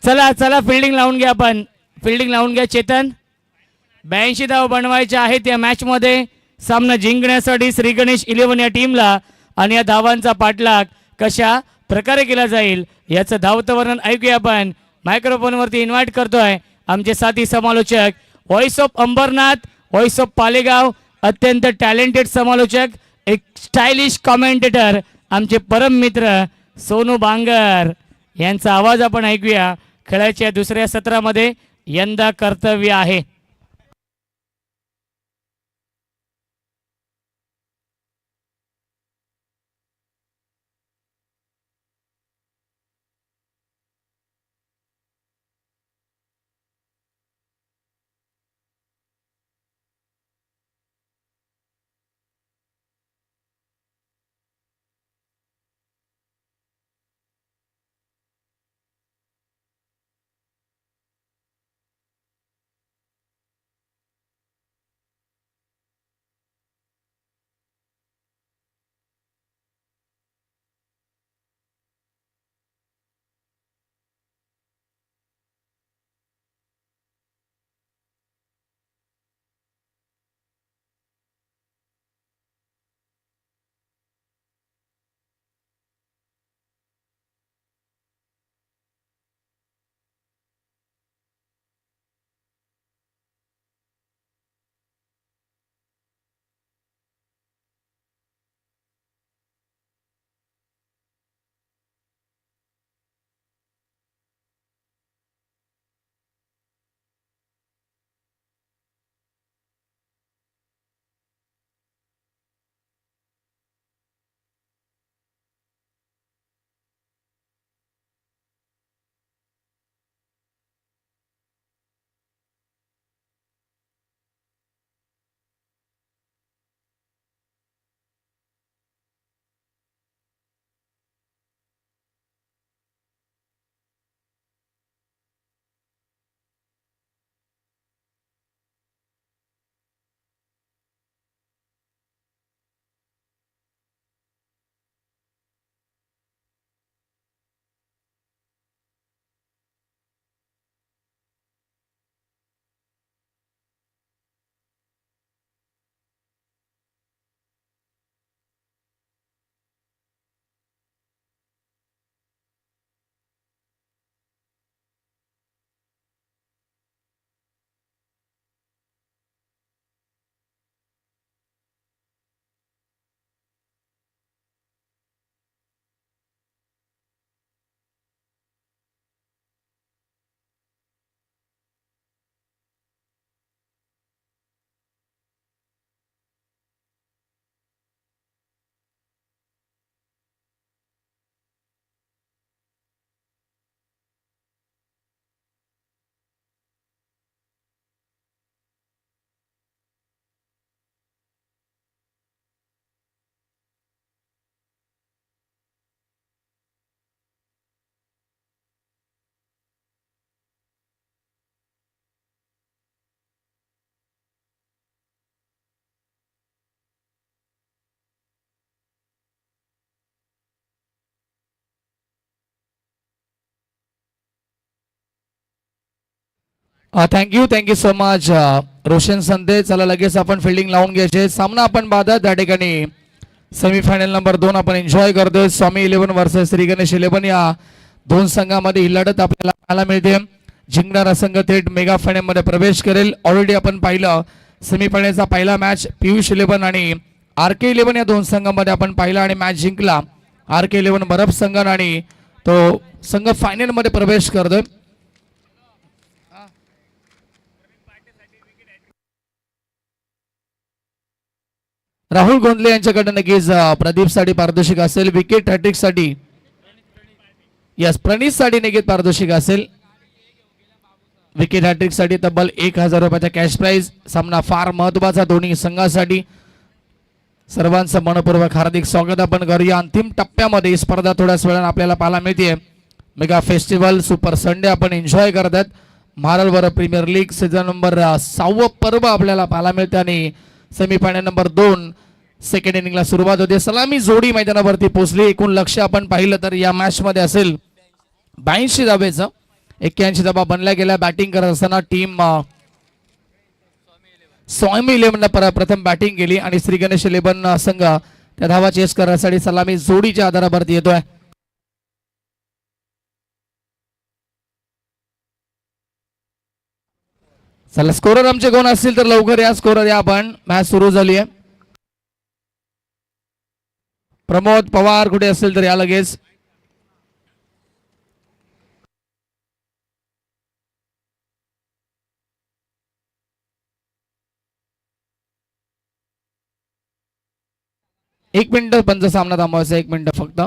चला चला फिल्डिंग लावून घ्या, आपण फिल्डिंग लावून घ्या. चेतन 82 धावा बनवायच्या आहेत या मॅच मध्ये सामना जिंकण्यासाठी श्री गणेश 11 या टीमला. आणि या धावांचा पाठलाग कशा प्रकारे केला जाईल याचं धावतं वर्णन ऐकूया. आपण मायक्रोफोन वरती इन्व्हाइट करतोय आमचे साथी समालोचक, voice of Ambarnath, voice of Palegaon, अत्यंत टॅलेंटेड समालोचक, एक स्टायलिश कॉमेंटेटर, आमचे परम मित्र सोनू बांगर यांचा आवाज आपण ऐकूया. खेळाच्या दुसऱ्या सत्रामध्ये यंदा कर्तव्य आहे. Thank you so much Roshan संते. चला लगेच आपण फिल्डिंग लावून घ्यायचे. सामना आपण पाहता त्या ठिकाणी सेमीफायनल नंबर 2 आपण एन्जॉय करतोय. स्वामी 11 वर्सेस श्री गणेश 11 या दोन संघांमध्ये ही लढत आपल्याला पाहायला मिळते. जिंकणारा संघ थेट मेगा फायनल मध्ये प्रवेश करेल. ऑलरेडी आपण पाहिलं सेमीफायनलचा पहिला मॅच पियुष 11 आणि RK 11 या दोन संघांमध्ये आपण पाहिला आणि मॅच जिंकला RK11 बरफ संघ आणि तो संघ फायनल मध्ये प्रवेश करतोय. राहुल गोंदले यांच्याकडे नक्कीच प्रदीप साठी पारितोषिक असेल. विकेट हॅट्रिक साठी यस प्रणीत साठी नक्कीच पारितोषिक असेल. विकेट हॅट्रिक साठी तब्बल 1000 रुपयाचा कॅश प्राइज. सामना फार महत्वाचा दोन्ही संघासाठी. सर्वांचं मनपूर्वक हार्दिक स्वागत आपण करूया. अंतिम टप्प्यामध्ये ही स्पर्धा थोड्याच वेळानं आपल्याला पाहायला मिळते. मेगा फेस्टिवल सुपर संडे आपण एन्जॉय करतात. Maharashtra premier league season number 6 पर्व आपल्याला पाहायला मिळते आणि सेमीफायनल नंबर 2 सेकंड इनिंगला सुरुवात होते. सलामी जोडी मैदानावरती पोहोचली. एकूण लक्ष आपण पाहिलं तर या मॅच मध्ये असेल 82 धावेचं. 81 धावा बनल्या गेल्या. बॅटिंग करत असताना टीम स्वामी 11 प्रथम बॅटिंग केली आणि श्री गणेश 11 संघ त्या धावा चेस करण्यासाठी सलामी जोडीच्या आधारावरती येतोय. चला स्कोरर आमचे कोण असतील तर लवकर या. स्कोरर या आपण. मॅच सुरू झाली आहे. प्रमोद पवार कुठे असेल तर या लगेच. एक मिनिट पंच सामना थांबवायचा. 1 मिनिट फक्त.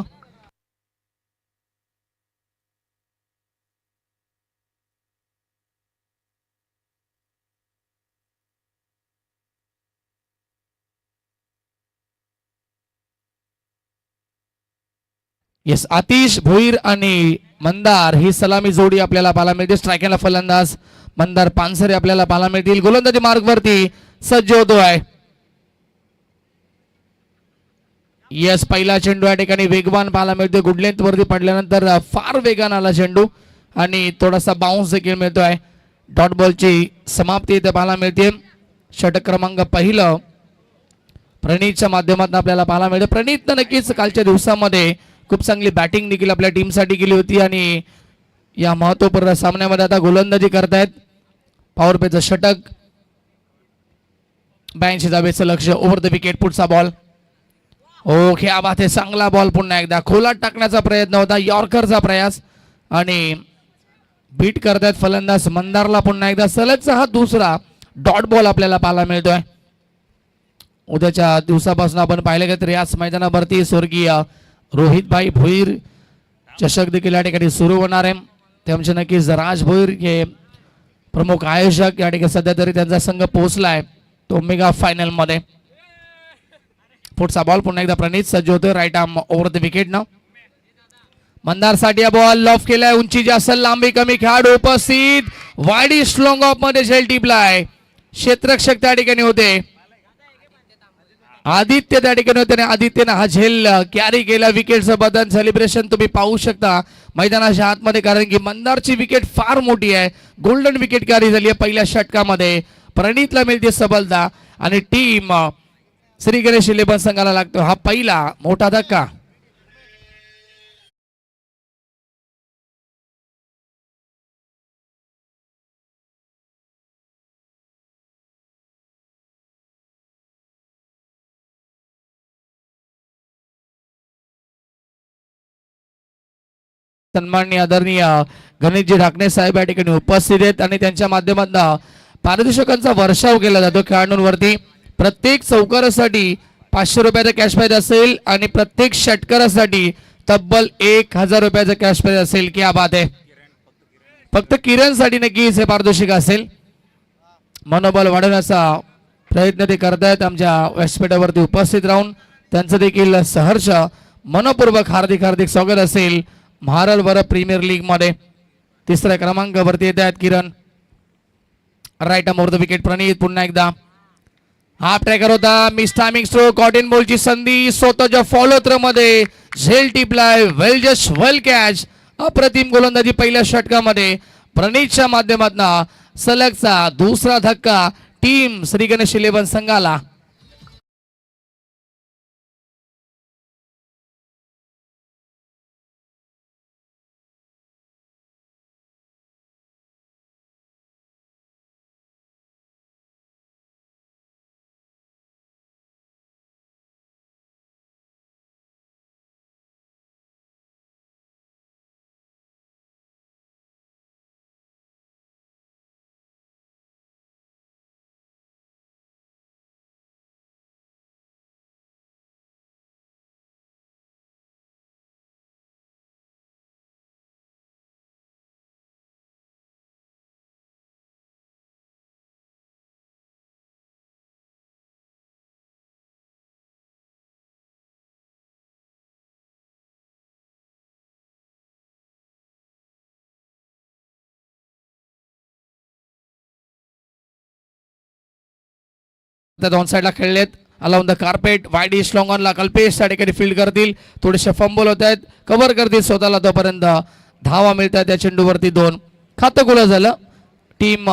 येस आतिश भोईर आणि मंदार ही सलामी जोडी आपल्याला पाहायला मिळते. स्ट्रायकरला फलंदाज मंदार पानसरे आपल्याला पाहायला मिळतील. गोलंदाजी मार्ग वरती सज्ज होतोय. येस पहिला चेंडू या ठिकाणी वेगवान पाहायला मिळतोय. गुड लेंथ वरती पडल्यानंतर फार वेगान आला चेंडू आणि थोडासा बाउन्स देखील मिळतोय. डॉट बॉलची समाप्ती इथे पाहायला मिळते. षटक क्रमांक पहिलं प्रणीतच्या माध्यमातून आपल्याला पाहायला मिळतं. प्रणीतनं नक्कीच कालच्या दिवसामध्ये खूप चांगली बॅटिंग देखील आपल्या टीमसाठी केली होती आणि या महत्वपूर्ण सामन्यामध्ये आता गोलंदाजी करतायत. पॉवर प्लेचं षटक. 82 धावेचं लक्ष. Over the wicket. पुढचा बॉल. ओके आबात आहे. चांगला बॉल पुन्हा एकदा खोलात टाकण्याचा प्रयत्न होता. यॉर्करचा प्रयास आणि बीट करतायत फलंदाज मंदारला. पुन्हा एकदा सलगचा हा दुसरा डॉट बॉल आपल्याला पाहायला मिळतोय. उद्याच्या दिवसापासून आपण पाहिलं की तर याच मैदानावरती स्वर्गीय रोहितभाई भोईर चषक देखील या ठिकाणी सुरू होणार आहे. ते आमचे नक्कीच राज भोईर हे प्रमुख आयोजक या ठिकाणी सध्या तरी त्यांचा संघ पोहोचलाय तो मेगा फायनल मध्ये. पुढचा बॉल पुन्हा एकदा प्रणीत सज्ज होतोय. Right arm over the wicket ना. मंदार साठी हा बॉल लॉफ केलाय. उंची जास्त लांबी कमी. खेळाडू उपस्थित. वाईडी स्लॉंग ऑफ मध्ये झेल टिपलाय. क्षेत्ररक्षक त्या ठिकाणी होते. आदित्य त्या ठिकाणी होते आणि आदित्यने हा झेल कॅरी केला. विकेटचं बदन सेलिब्रेशन तुम्ही पाहू शकता मैदानाच्या आतमध्ये कारण की मंदारची विकेट फार मोठी आहे. गोल्डन विकेट कॅरी झाली आहे पहिल्या षटकामध्ये. प्रणीतला मिळते सबलता आणि टीम श्री गणेश 11 संघाला लागतो हा पहिला मोठा धक्का. सन्माननीय आदरणीय गणेशजी ढाकणे साहेब या ठिकाणी उपस्थित आहेत आणि त्यांच्या माध्यमातून पारितोषिकांचा वर्षाव केला जातो खेळाडूंवरती. प्रत्येक चौकारासाठी 500 रुपयाचा कॅश प्राइज असेल आणि प्रत्येक षटकारासाठी तब्बल 1000 रुपयाचा कॅश प्राइज असेल. क्या बात आहे. फक्त किरणसाठी नक्कीच हे पारितोषिक असेल. मनोबल वाढवण्याचा प्रयत्न ते करतायत आमच्या व्यासपीठावरती उपस्थित राहून. त्यांचं देखील सहर्ष मनपूर्वक हार्दिक हार्दिक स्वागत असेल महाराष्ट्र प्रीमियर लीग मध्ये. तिसऱ्या क्रमांकावरती येत आहेत Kiran. Right arm over the wicket. Pranit पुन्हा एकदा हाफ ट्रॅकर होता. Miss timing stroke. कॉटन बॉलची संधी स्वतःच्या फॉलो थ्रो मध्ये झेल टिपलाय. वेल जस्ट वेल कॅच. अप्रतिम गोलंदाजी पहिल्या षटकामध्ये प्रणीतच्या माध्यमातून. सलगचा दुसरा धक्का टीम श्री गणेश 11 संघाला. त्या दोन साईडला खेळलेत अलाउन द कार्पेट वाईड इस्ट लॉंग ऑनला कल्पेश त्या ठिकाणी फील्ड करतील थोडेसे फंबल होत आहेत कव्हर करतील स्वतःला तोपर्यंत धावा मिळतात त्या चेंडूवरती 2 खातं खुलं झालं. टीम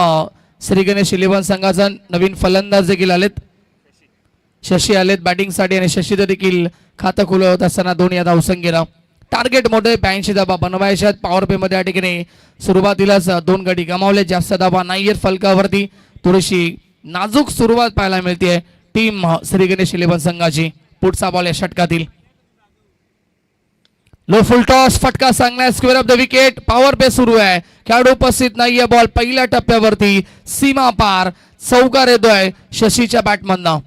श्री गणेश 11 संघाचा नवीन फलंदाज देखील आलेत शशी आलेत बॅटिंगसाठी आणि शशी देखील खातं खुलं होत असताना 2 या धावसंख्येनं टार्गेट मोठे 82 धाबा बनवायच्या पॉवर प्ले मध्ये या ठिकाणी सुरुवातीलाच 2 गडी गमावले जास्त धाबा नाहीये फलकावरती थोडीशी नाजूक सुरुवात पाहायला मिळते टीम श्री गणेश 11 संघाची. पुढचा बॉल या षटकातील लो फुल टॉस फटका चांगला square of the wicket power play सुरू आहे खेळाडू उपस्थित नाहीये बॉल पहिल्या टप्प्यावरती सीमा पार चौकार येतोय शशीच्या बॅटमधनं.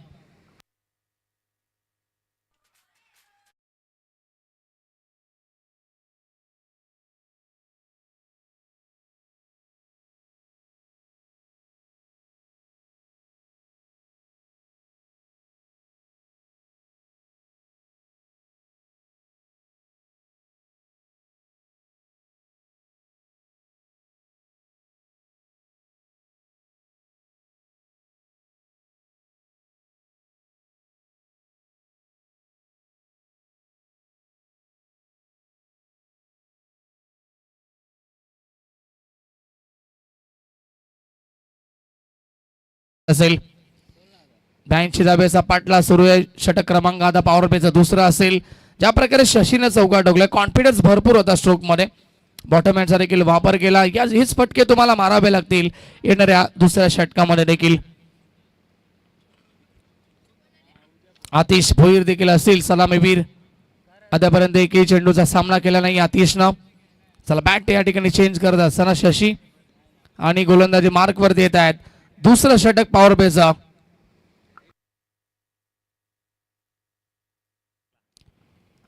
असेल 82 धाब्याचा पाटला सुरू आहे षटक क्रमांक आता पॉवर प्लेचा दुसरा असेल ज्या प्रकारे शशीने चौका ठोकला कॉन्फिडन्स भरपूर होता स्ट्रोक मध्ये बॉटम हँडचा देखील वापर केला हीच फटके तुम्हाला मारावे लागतील येणाऱ्या दुसऱ्या षटकामध्ये देखील. आतिश भोईर देखील असतील सलामीवीर आतापर्यंत एकही चेंडूचा सामना केला नाही आतिशनं. चला बॅट या ठिकाणी चेंज करत असताना शशी आणि गोलंदाजी मार्क वरती येत आहेत दुसरं षटक पॉवर प्लेचा.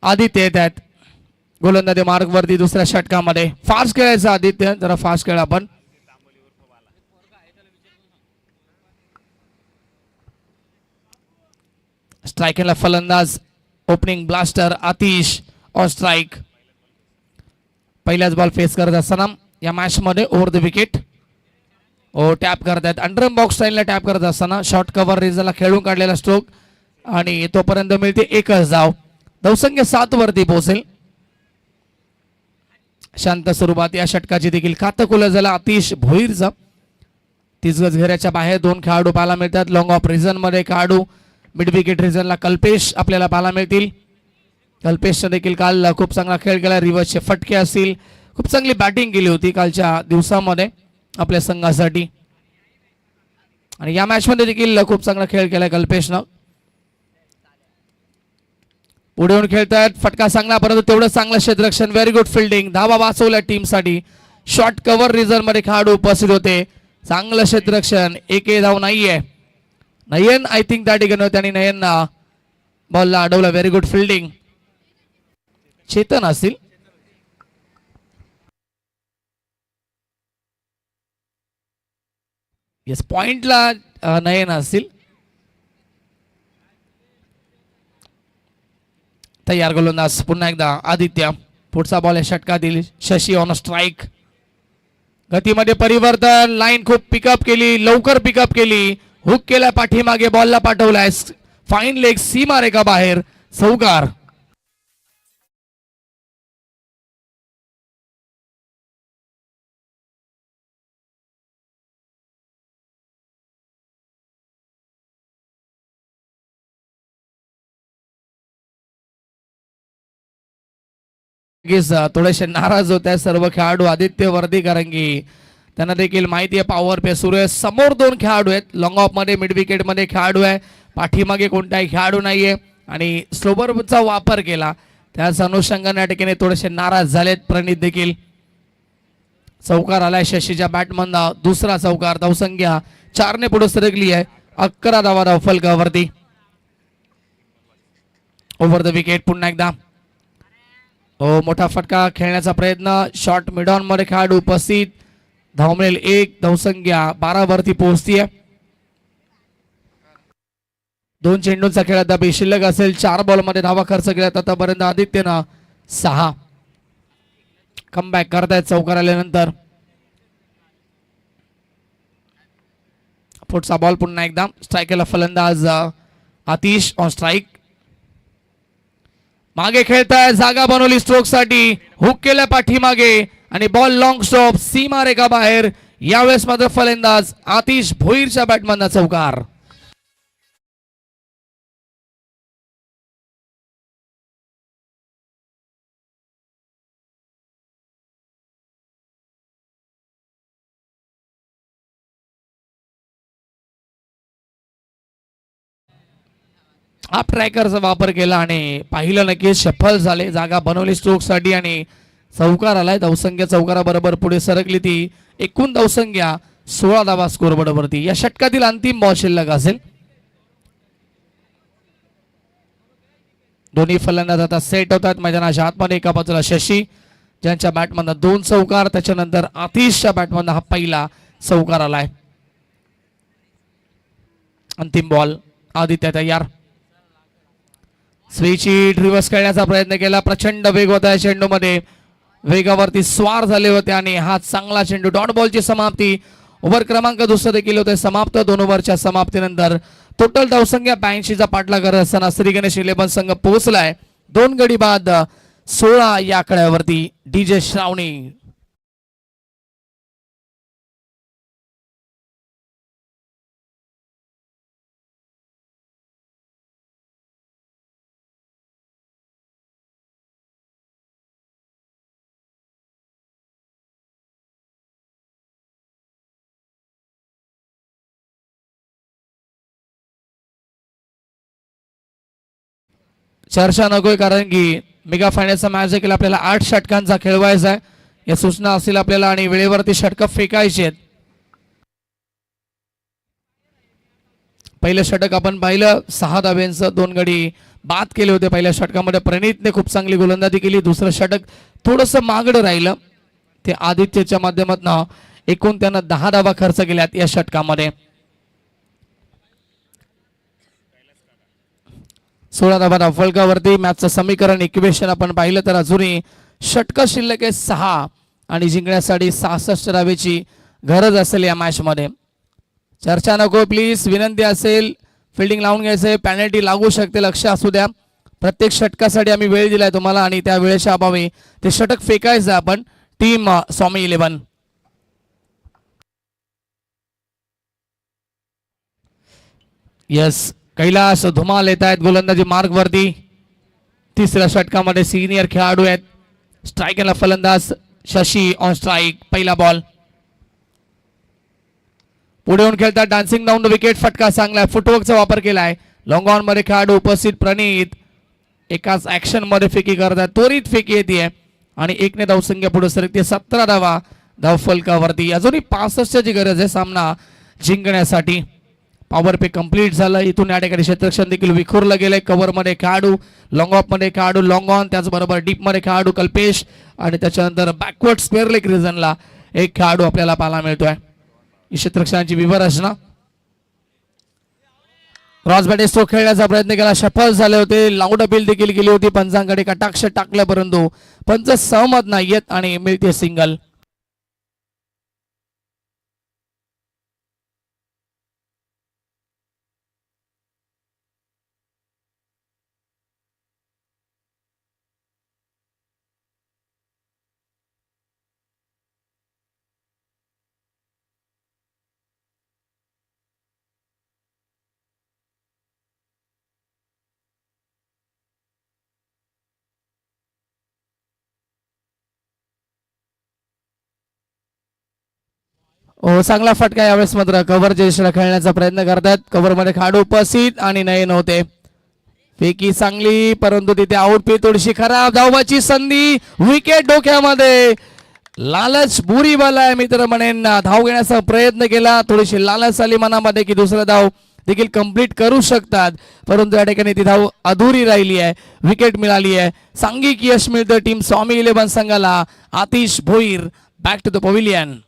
आदित्य येत आहेत गोलंदाजी मार्क वरती दुसऱ्या षटकामध्ये फास्ट खेळायचं आदित्य जरा फास्ट खेळ आपण. स्ट्रायकरला फलंदाज opening blaster Atish on strike पहिल्याच बॉल फेस करत असताना या मॅच मध्ये ओव्हर द विकेट टॅप करतायत अंडर बॉक्स स्टाईलला टॅप करत असताना शॉर्ट कव्हर रिझनला खेळून काढलेला स्ट्रोक आणि तोपर्यंत मिळते एकच धाव धावसंख्या 7 वरती पोहोचेल. शांत सुरुवात या षटकाची देखील खातं खुलं झालं आतिश भोईरचं 30 गज घेऱ्याच्या बाहेर 2 खेळाडू पाहायला मिळतात लॉंग ऑफ रिझन मध्ये खेळाडू मिड विकेट रिझनला कल्पेश आपल्याला पाहायला मिळतील. कल्पेशने देखील काल खूप चांगला खेळ केला रिव्हर्सचे फटके असतील खूप चांगली बॅटिंग केली होती कालच्या दिवसामध्ये आपल्या संघासाठी आणि या मॅच मध्ये देखील खूप चांगला खेळ केला कल्पेशनं. पुढे येऊन खेळतायत फटका चांगला परंतु तेवढं चांगलं क्षेत्ररक्षण व्हेरी गुड फिल्डिंग धावा वाचवल्या टीमसाठी शॉर्ट कव्हर रिझन मध्ये खेळाडू उपस्थित होते चांगलं क्षेत्ररक्षण एकही धाव नाहीये. नयन आय थिंक त्या ठिकाणी होते आणि नयन बॉलला अडवला व्हेरी गुड फिल्डिंग चेतन असतील येस पॉइंटला नयन असतील. तयार गोलंदाज पुन्हा एकदा आदित्य पुढचा बॉल या षटकातील शशी ऑन स्ट्राईक गतीमध्ये परिवर्तन लाईन खूप पिकअप केली लवकर पिकअप केली हुक केला पाठीमागे बॉलला पाठवलाय फाईन लेग सीमा रेखा बाहेर चौकार. थोडेसे नाराज होत आहेत सर्व खेळाडू आदित्य वर्दी कारण की त्यांना देखील माहिती आहे पॉवर प्ले सुरू आहे समोर 2 खेळाडू आहेत लॉंग ऑफ मध्ये मिड विकेट मध्ये खेळाडू आहे पाठीमागे कोणताही खेळाडू नाहीये आणि स्लोबरचा वापर केला त्याच अनुषंगाने या ठिकाणी थोडेसे नाराज झालेत प्रणित देखील. चौकार आलाय शशीच्या बॅटमधनं दुसरा चौकार धावसंख्या 4 ने पुढे सरकली आहे 11 धावा धाव फलकावरती ओव्हर द विकेट. पुन्हा एकदा मोठा फटका खेळण्याचा प्रयत्न शॉर्ट मिड ऑन मध्ये खेळाडू उपस्थित धाव मिळेल 1 धावसंख्या 12 वरती पोहोचतीये. 2 चेंडूंचा खेळ आता शिल्लक असेल 4 बॉल मध्ये धावा खर्च केल्यात आतापर्यंत आदित्यनं 6 कमबॅक करतायत चौकार आल्यानंतर. पुढचा बॉल पुन्हा एकदा स्ट्रायकरला फलंदाज आतिश ऑन स्ट्राईक. मागे खेळताय, जागा बनवली स्ट्रोक साठी, हुक केल्या पाठीमागे आणि बॉल लॉंग स्टॉप सीमा रेखा बाहेर. यावेळेस मात्र फलंदाज आतिश भोईरच्या बॅटमधला चौकार. आप ट्रॅकरचा वापर केला आणि पाहिलं नक्की सफल झाले, जागा बनवली स्ट्रोक साठी आणि चौकार आलाय. धावसंख्या चौकाराबरोबर पुढे सरकली ती. एकूण धावसंख्या 16 धावा स्कोर बरोबरती. या षटकातील अंतिम बॉल शिल्लक असेल. दोन्ही फलंदाज आता सेट होतात मैदानाच्या आतमध्ये. एका बाजूला शशी ज्यांच्या बॅटमधनं 2 चौकार, त्याच्यानंतर आतिशच्या बॅटमधनं हा पहिला चौकार आलाय. अंतिम बॉल. आदित्य तयार. स्विच रिव्हर्स खेळण्याचा प्रयत्न केला. प्रचंड वेग होता या चेंडूमध्ये, वेगावरती स्वार झाले होते आणि हा चांगला चेंडू. डॉट बॉलची समाप्ती. ओव्हर क्रमांक दुसरं देखील होते समाप्त. 2 ओव्हरच्या समाप्तीनंतर टोटल धावसंख्या 82चा पाठलाग करत असताना श्री गणेश 11 संघ पोहोचलाय. 2 गडी बाद 16 या आकड्यावरती. डीजे श्रावणी. चर्चा नकोय कारण की मेगा फायनलचा मॅच देखील आपल्याला 8 षटकांचा खेळवायचा आहे. या सूचना असतील आपल्याला आणि वेळेवरती षटक फेकायचे आहेत. पहिलं षटक आपण पाहिलं 6 धाब्यांचं 2 गडी बाद केले होते पहिल्या षटकामध्ये. प्रणीतने खूप चांगली गोलंदाजी केली. दुसरं षटक थोडंसं मागडं राहिलं, ते आदित्यच्या माध्यमातून एकूण त्यानं 10 धावा खर्च केल्यात या षटकामध्ये. 16 धावा धावफलकावरती. मॅचचं समीकरण इक्वेशन आपण पाहिलं तर अजूनही षटक शिल्लक आहे 6 आणि जिंकण्यासाठी 66 धावेची गरज असेल या मॅच मध्ये. चर्चा नको प्लीज, विनंती असेल. फिल्डिंग लावून घ्यायचंय, पॅनल्टी लागू शकते, लक्ष असू द्या. प्रत्येक षटकासाठी आम्ही वेळ दिलाय तुम्हाला आणि त्या वेळेच्या अभावी ते षटक फेकायचं आपण. टीम स्वामी 11. यस, कैलास धुमाल येत आहेत गोलंदाजी मार्ग वरती. तिसऱ्या षटकामध्ये सिनियर खेळाडू आहेत. स्ट्रायकरला फलंदाज शशी ऑन स्ट्राईक. पहिला बॉल. पुढे येऊन खेळतात, डान्सिंग डाऊन द विकेट. फटका चांगला आहे, फुटवर्कचा वापर केलाय. लॉंग ऑन मध्ये खेळाडू उपस्थित. प्रणीत एकाच ऍक्शन मध्ये फेकी करतात, त्वरित फेकी येते आणि 1 ने धावसंख्या पुढे सरकते. 17 धावा धावफलकावरती. अजूनही 65 ची गरज आहे सामना जिंकण्यासाठी. पॉवर पे कंप्लीट झालं. इथून या ठिकाणी क्षेत्ररक्षण देखील विखुरलं गेलंय. कव्हर मध्ये खेळाडू, लॉंग ऑफ मध्ये खेळाडू, लॉंग ऑन, त्याचबरोबर डीप मध्ये खेळाडू कल्पेश आणि त्याच्यानंतर बॅकवर्ड स्क्वेअर लेग रिजनला एक खेळाडू आपल्याला पाहायला मिळतोय. क्षेत्ररक्षणाची विवरचना. क्रॉस बॅट स्ट्रोक खेळण्याचा प्रयत्न केला, सफल झाले होते. लाऊड अपील देखील केली होती, पंचांकडे कटाक्ष टाकल्या परंतु पंच सहमत नाहीयेत आणि मिळते सिंगल. हो, चांगला फटका यावेळेस मात्र कव्हर जयश्री खेळण्याचा प्रयत्न करतात. कव्हर मध्ये खेळाडू उपस्थित आणि नाही नव्हते. फेकी चांगली परंतु तिथे आउट. थोडीशी खराब धावाची संधी, विकेट डोक्यामध्ये. लालच बुरी बाला आहे मित्र म्हणेन. धाव घेण्याचा प्रयत्न केला, थोडीशी लालच आली मनामध्ये की दुसरा धाव देखील कंप्लीट करू शकतात, परंतु या ठिकाणी ती धाव अधुरी राहिली आहे. विकेट मिळाली आहे. सांघिक यश मिळतं टीम स्वामी 11 संघाला. Atish Bhoir back to the pavilion.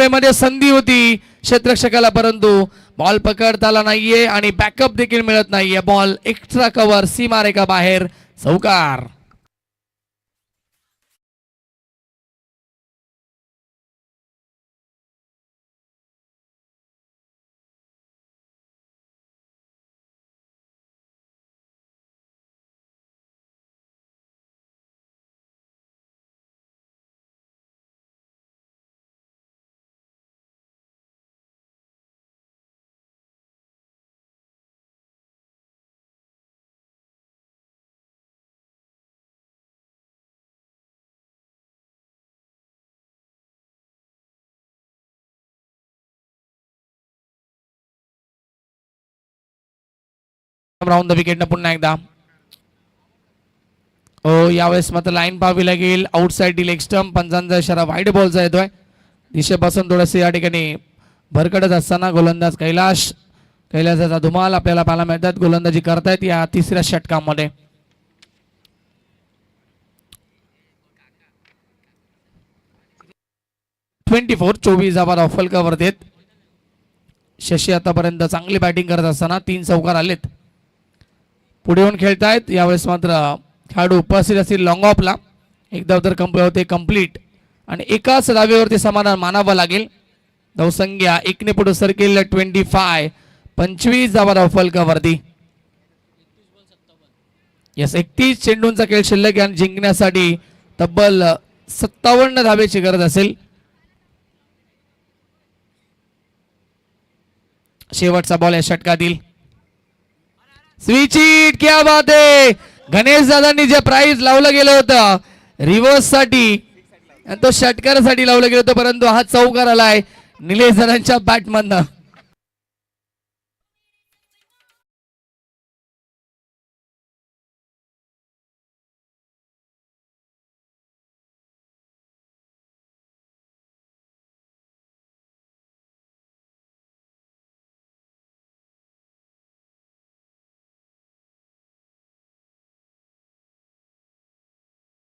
मध्ये संधी होती क्षेत्ररक्षकाला, परंतु बॉल पकडता आला नाहीये आणि बॅकअप देखील मिळत नाहीये. बॉल एक्स्ट्रा कव्हर, सीमारेखा बाहेर, चौकार. राऊंड द विकेट पुन्हा एकदा. यावेळेस मात्र लाईन पाहावी लागेल. आउटसाइड डी लेग स्टंप, पंचांचा इशारा वाईड बॉलचा येतोय. दिशेपासून थोडंसं या ठिकाणी भरकडत असताना गोलंदाज कैलासाचा धुमाल आपल्याला पाहायला मिळतात. गोलंदाजी करतायत या तिसऱ्या षटकामध्ये. 24 धावा फलकावर देत शशी आतापर्यंत चांगली बॅटिंग करत असताना 3 चौकार आलेत. पुढे येऊन खेळतायत. यावेळेस मात्र खेळाडू उपस्थित असतील लॉंग ऑफला. एकदा तर होते कंप्लीट आणि एकाच धावेवरती समाधान मानावं लागेल. धावसंख्या 1 ने पुढे सरकेल. 25 धावा फलकावरती. यस, 31 चेंडूंचा खेळ शिल्लक आणि जिंकण्यासाठी तब्बल 57 धावेची गरज असेल. शेवटचा बॉल या षटकातील. स्विच हिट, क्या बात आहे. गणेश दादांनी जे प्राइज लावलं गेलं होतं रिव्हर्स साठी तो षटकारासाठी लावलं गेलं होतं, परंतु हा चौकार आलाय निलेश दादांच्या बॅटमधनं.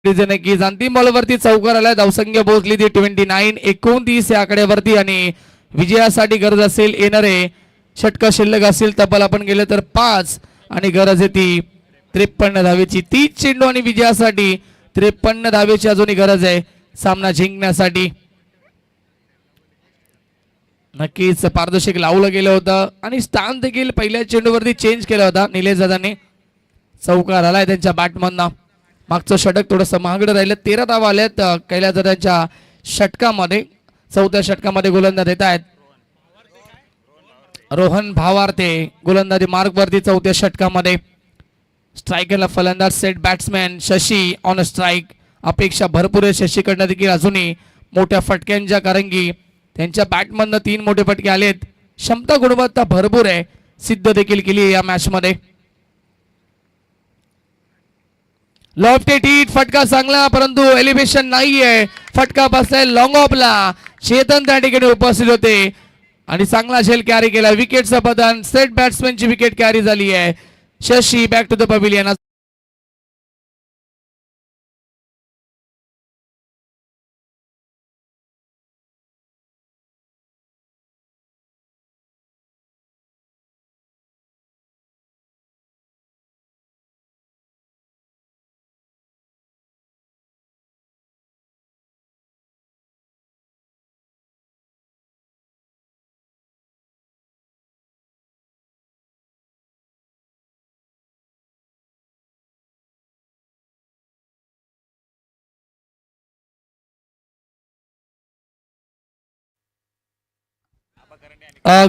नक्कीच अंतिम बॉलवरती चौकार आलाय. धावसंख्या पोहोचली ती 29 या आकड्यावरती आणि विजयासाठी गरज असेल येणारे षटक शिल्लक असेल तब्बल आपण गेले तर 5 आणि गरज आहे ती 53 धावेची. 30 चेंडू आणि विजयासाठी 53 धावेची अजूनही गरज आहे सामना जिंकण्यासाठी. नक्कीच पारदर्शक लावलं गेलं होतं आणि स्थान देखील पहिल्या चेंडूवरती चेंज केला होता निलेश दादांनी. चौकार आलाय त्यांच्या बॅटमधनं. मागचं षटक थोडंसं महागडं राहिलं. 13 धावा आल्यात कैलास दादांच्या षटकामध्ये. चौथ्या षटकामध्ये गोलंदाज येत आहेत रोहन भावार्थे. गोलंदाजी मार्ग वरती चौथ्या षटकामध्ये. स्ट्रायकरला फलंदाज set batsman Shashi on strike. अपेक्षा भरपूर आहे शशीकडनं देखील अजूनही मोठ्या फटक्यांच्या, कारण की त्यांच्या बॅटमधनं 3 मोठे फटके आलेत. क्षमता गुणवत्ता भरपूर आहे, सिद्ध देखील केली या मॅच मध्ये. लॉफ्टेड हिट, फटका चांगला परंतु एलिव्हेशन नाहीये. फटका बसलाय लॉंग ऑफला. चेतन त्या ठिकाणी उपस्थित होते आणि चांगला झेल कॅरी केला. विकेटचं बदन, सेट बॅट्समॅनची विकेट कॅरी झाली आहे. Shashi back to the pavilion.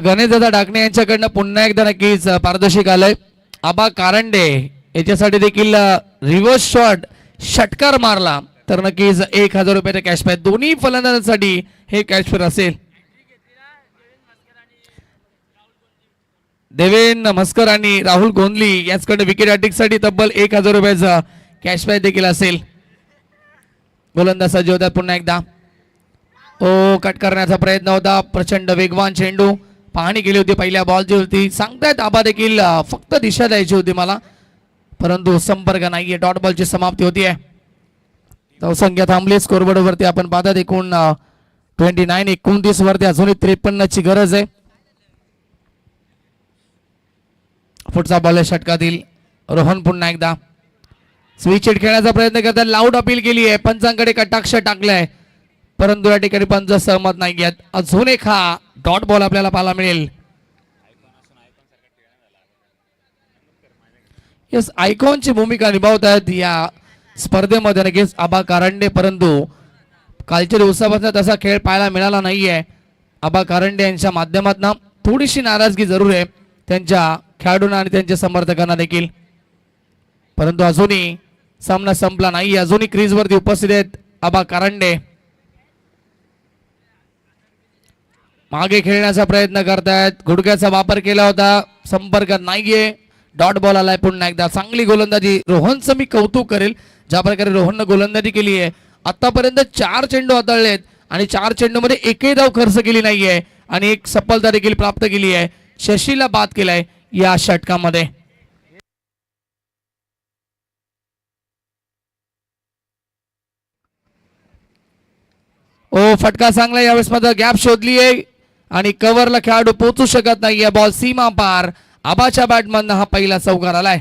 Ganesh Dada Dakane यांच्याकडनं पुन्हा एकदा नक्कीच पारदर्शक आलंय. आबा कारंडे याच्यासाठी देखील रिव्हर्स शॉट षटकार मारला तर नक्कीच 1000 रुपयाचा कॅश प्राइज. दोन्ही फलंदाजांसाठी हे कॅश प्राइज असेल. देवेन मस्कर आणि राहुल गोंधली याचकडे विकेट हॅट्रिकसाठी तब्बल 1000 रुपयाचा कॅश प्राइज देखील असेल. गोलंदाज सज्ज होतात पुन्हा एकदा. कट करण्याचा प्रयत्न होता. प्रचंड वेगवान चेंडू. पाहणी केली होती पहिल्या बॉलची होती. सांगतायत आबा देखील फक्त दिशा द्यायची होती मला, परंतु संपर्क नाहीये. डॉट बॉलची समाप्ती होती आहे. धावसंख्या थांबली. स्कोरबोर्डवरती आपण पाहतात एकूण 29-29 वरती अजूनही 53ची गरज आहे. पुढचा बॉल षटकातील रोहन पुन्हा एकदा स्विच हिट खेळण्याचा प्रयत्न करतात. लाऊड अपील केली आहे, पंचांकडे कटाक्ष टाकलाय, परंतु या ठिकाणी पंच सहमत नाही आहेत. अजून एक हा डॉट बॉल आपल्याला पाहायला मिळेल. यस, आयकॉनची भूमिका निभावत आहेत या स्पर्धेमध्ये नक्कीच आबा कारंडे, परंतु कालच्या दिवसापासून तसा खेळ पाहायला मिळाला नाहीये. आबा कारंडे यांच्या माध्यमातून थोडीशी नाराजगी जरूर आहे त्यांच्या खेळाडूंना आणि त्यांच्या समर्थकांना देखील, परंतु अजूनही सामना संपला नाही. अजूनही क्रीज वरती उपस्थित आहेत आबा कारंडे. मागे खेळण्याचा प्रयत्न करतायत, गुडघ्याचा वापर केला होता, संपर्क नाहीये. डॉट बॉल आलाय पुन्हा एकदा. चांगली गोलंदाजी रोहनचं मी कौतुक करेल, ज्या प्रकारे रोहननं गोलंदाजी केली आहे. आतापर्यंत 4 चेंडू हाताळलेत आणि 4 चेंडूमध्ये एकही धाव खर्च केली नाहीये आणि एक सफलता देखील प्राप्त केली आहे. शशीला बाद केलाय या षटकामध्ये. ओ, फटका चांगला, यावेळेस मात्र गॅप शोधली आहे आणि कव्हरला खेळाडू पोहोचू शकत नाहीये. बॉल सीमा पार. आबाच्या बॅटमधनं हा पहिला चौकार आलाय.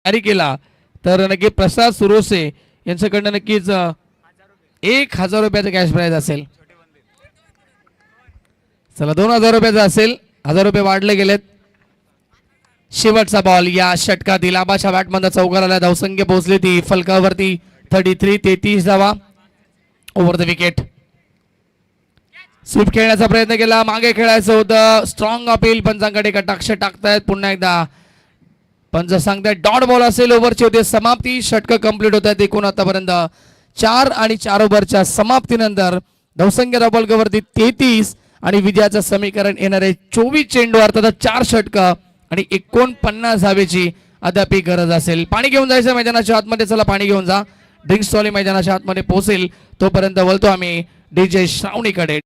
जारी केला तर नक्की प्रसाद सुरोसे यांच्याकडनं नक्कीच 1000 रुपयाचा कॅश प्राइज असेल. चला, 2000 रुपयाचा असेल, 1000 रुपये वाढले गेलेत. शेवटचा बॉल या षटकातील आबाच्या बॅटमधनं चौकार आला. धावसंख्या पोहोचली ती फलकावरती 33 धावा. Over the wicket. स्वीप खेळण्याचा प्रयत्न केला, मागे खेळायचं होतं. स्ट्रॉंग अपील, पंचांकडे कटाक्ष टाकतायत. पुन्हा एकदा पंच सांगतायत डॉट बॉल असेल. ओव्हरची होते समाप्ती. षटक कंप्लीट होत आहेत एकूण आतापर्यंत 4 आणि 4 ओव्हरच्या समाप्तीनंतर धावसंख्या धावफलकावरती 33 आणि विजयाचं समीकरण येणारे 24 चेंडू, अर्थात 4 षटक आणि 49 धावेची अद्याप गरज असेल. पाणी घेऊन जायचं मैदानाच्या आतमध्ये. चला, पाणी घेऊन जा. ड्रिंक्स ट्रॉली मैदानाच्या आतमध्ये पोहोचेल तोपर्यंत वळतो आम्ही DJ श्रावणीकडे.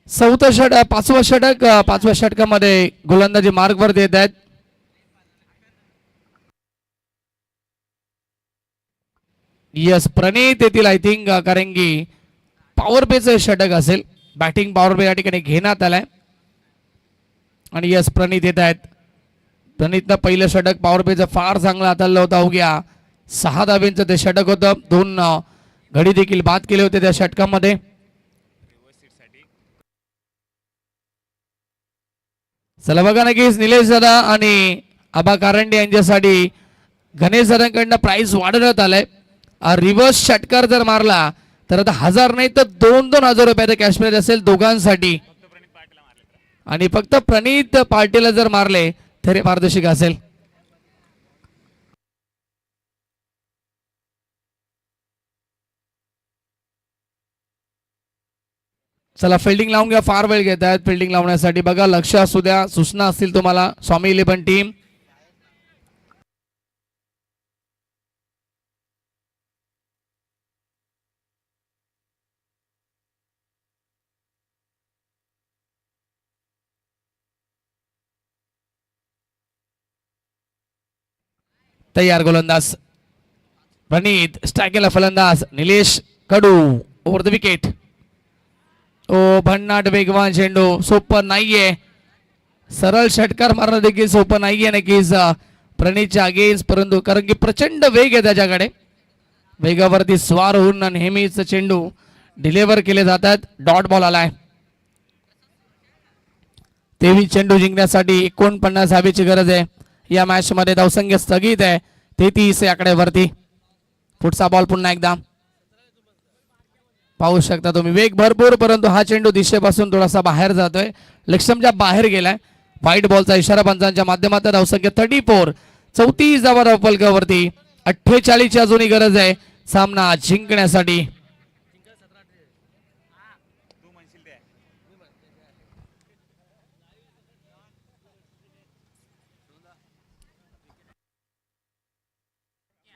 चौथं षटक, पाचवं षटक, पाचव्या षटकामध्ये गोलंदाजी मार्गवर देत आहेत. यस प्रणित येथील आय थिंक, कारण की पॉवर प्लेचं षटक असेल. बॅटिंग पॉवर प्ले या ठिकाणी घेण्यात आलाय आणि यस प्रणित येत आहेत. प्रणितनं पहिलं षटक पॉवर प्लेचं फार चांगलं हाताळलं होतं. अवघ्या 6 धाब्यांचं ते षटक होतं. 2 गडी देखील बाद केले होते त्या षटकामध्ये. चला बघा नक्कीच निलेश दादा आणि आबा कारंडे यांच्यासाठी गणेश दादांकडनं प्राइस वाढवण्यात आलंय. रिव्हर्स षटकार जर मारला तर आता 1000 नाही तर 2,000 रुपयाचं कॅश प्राइज असेल दोघांसाठी. आणि फक्त प्रणित पार्टीला जर मारले तर हे पारदर्शक असेल. चला फिल्डिंग लावून घ्या. फार वेळ घेत आहेत फिल्डिंग लावण्यासाठी. बघा लक्ष असू द्या, सूचना असतील तुम्हाला. स्वामी 11 टीम तयार. गोलंदाज प्रणित, स्ट्रायकेला फलंदाज निलेश कडू ओव्हर द विकेट. ओ भन्नाट वेगवान चेंडू, सोपं नाहीये. सरळ षटकार मारणं देखील सोपं नाहीये नक्कीच प्रणितच्या अगेन्स्ट, परंतु कारण की प्रचंड वेग आहे त्याच्याकडे. वेगावरती स्वार होऊन नेहमीच चेंडू डिलिव्हर केले जातात. डॉट बॉल आलाय. 23 चेंडू जिंकण्यासाठी 49 धावेची गरज आहे. या मॅच मध्ये धावसंख्या स्थगित आहे 33 आकड्यावरती. पुढचा बॉल पुन्हा एकदा पाहू शकता तुम्ही. वेग भरपूर, परंतु हा चेंडू दिशेपासून थोडासा बाहेर जातोय. लक्ष्यमच्या बाहेर गेलाय. व्हाईट बॉलचा इशारा पंचांच्या माध्यमातून. धावसंख्या 34, 34 धावा धावफलकावरती. 48 अजूनही गरज आहे सामना जिंकण्यासाठी.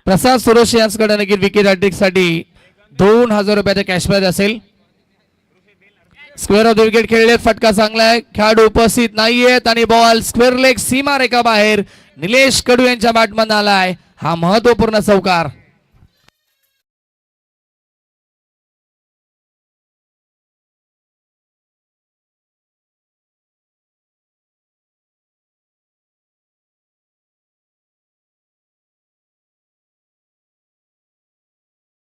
प्रसाद सुरेश यांच्याकडे नक्की विकेट हॅट्रिकसाठी 2,000 रुपयाचा कॅश प्राइज असेल. स्क्वेअर ऑफ द विकेट खेळले. फटका चांगला आहे. खेळाडू उपस्थित नाहीयेत आणि बॉल स्क्वेअर लेग सीमा रेखा बाहेर. निलेश कडू यांच्या बॅटमध्ये आलाय हा महत्वपूर्ण चौकार.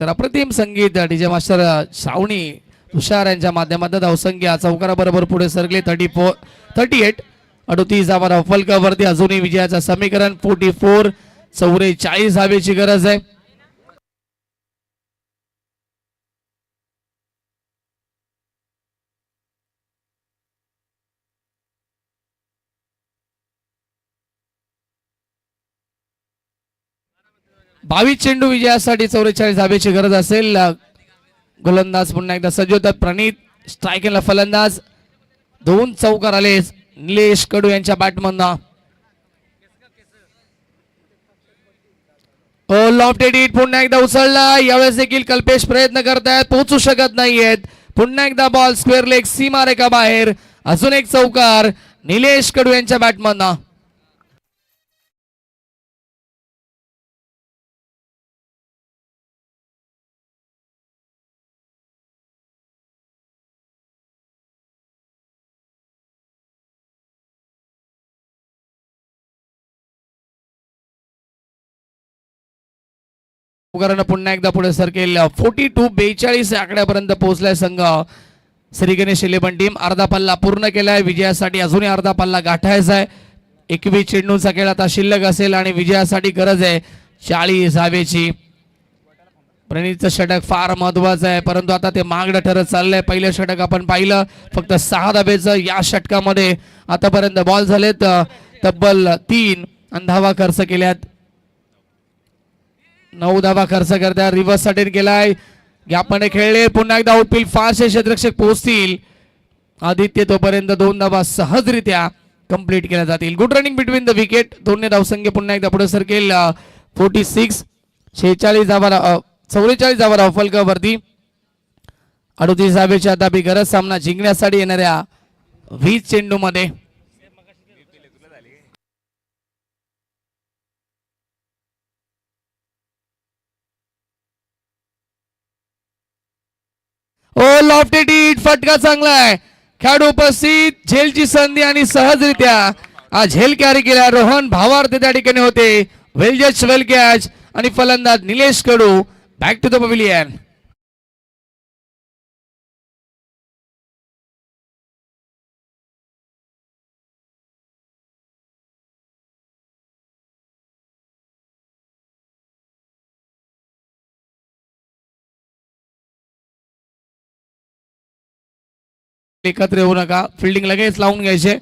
तर अप्रतिम संगीत डीजे मास्टर श्रावणी तुषार यांच्या माध्यमातून धावसंख्या चौकाराबरोबर पुढे सरकले. 38, 38 धावा धावफलकावरती. अजूनही विजयाचं समीकरण 44, 44 धावेची गरज आहे. बावीस चेंडू विजयासाठी 44 धावेची गरज असेल. गोलंदाज पुन्हा एकदा सज्ज होतात. प्रणित, स्ट्रायकिंगला फलंदाज. 2 चौकार आले निलेश कडू यांच्या बॅटमधनं. लॉफ्टेड हिट पुन्हा एकदा उचलला. यावेळेस देखील कल्पेश प्रयत्न करतायत, पोहोचू शकत नाहीयेत. पुन्हा एकदा बॉल स्क्वेअर लेग सीमा रेखा बाहेर. अजून एक चौकार निलेश कडू यांच्या बॅटमधनं. पुन्हा एकदा पुढे सरकेल. 42-42 आकड्यापर्यंत पोहोचलाय संघ श्री गणेश 11 टीम. अर्धा पल्ला पूर्ण केलाय. विजयासाठी अजूनही अर्धा पल्ला गाठायचा आहे. 21 चेंडूंचा खेळ आता शिल्लक असेल आणि विजयासाठी गरज आहे 40 धावेची. प्रणितचं षटक फार महत्वाचं आहे, परंतु आता ते मागणं ठरत चाललंय. पहिलं षटक आपण पाहिलं फक्त 6 धावेचं. या षटकामध्ये आतापर्यंत बॉल झालेत तब्बल 3 आणि धावा खर्च केल्यात. 9 धावा खर्च करतात. रिव्हर्स अटेंड केलाय. गॅपमध्ये खेळले. पुन्हा एकदा आउटफील्ड फारसे क्षेत्ररक्षक पोहोचतील. आदित्य तोपर्यंत 2 धावा सहजरित्या कंप्लीट केल्या जातील. Good running between the wicket. दोन्ही धावसंख्या पुन्हा एकदा पुढे सरकेल. 46, 46 धावा 44 धावा धावफलकावरती. 38 धावेची आता गरज सामना जिंकण्यासाठी येणाऱ्या 20 चेंडू मध्ये. ओ लॉफ्टेड हिट, फटका चांगला आहे. खेळाडू उपस्थित, झेलची संधी आणि सहजरित्या झेल कॅरी केला. रोहन भावार्थ त्या ठिकाणी होते. वेल जज, वेल कॅच. आणि फलंदाज निलेश कडू बॅक टू द पवेलियन. एकत्र येऊ नका, फिल्डिंग लगेच लावून घ्यायचे.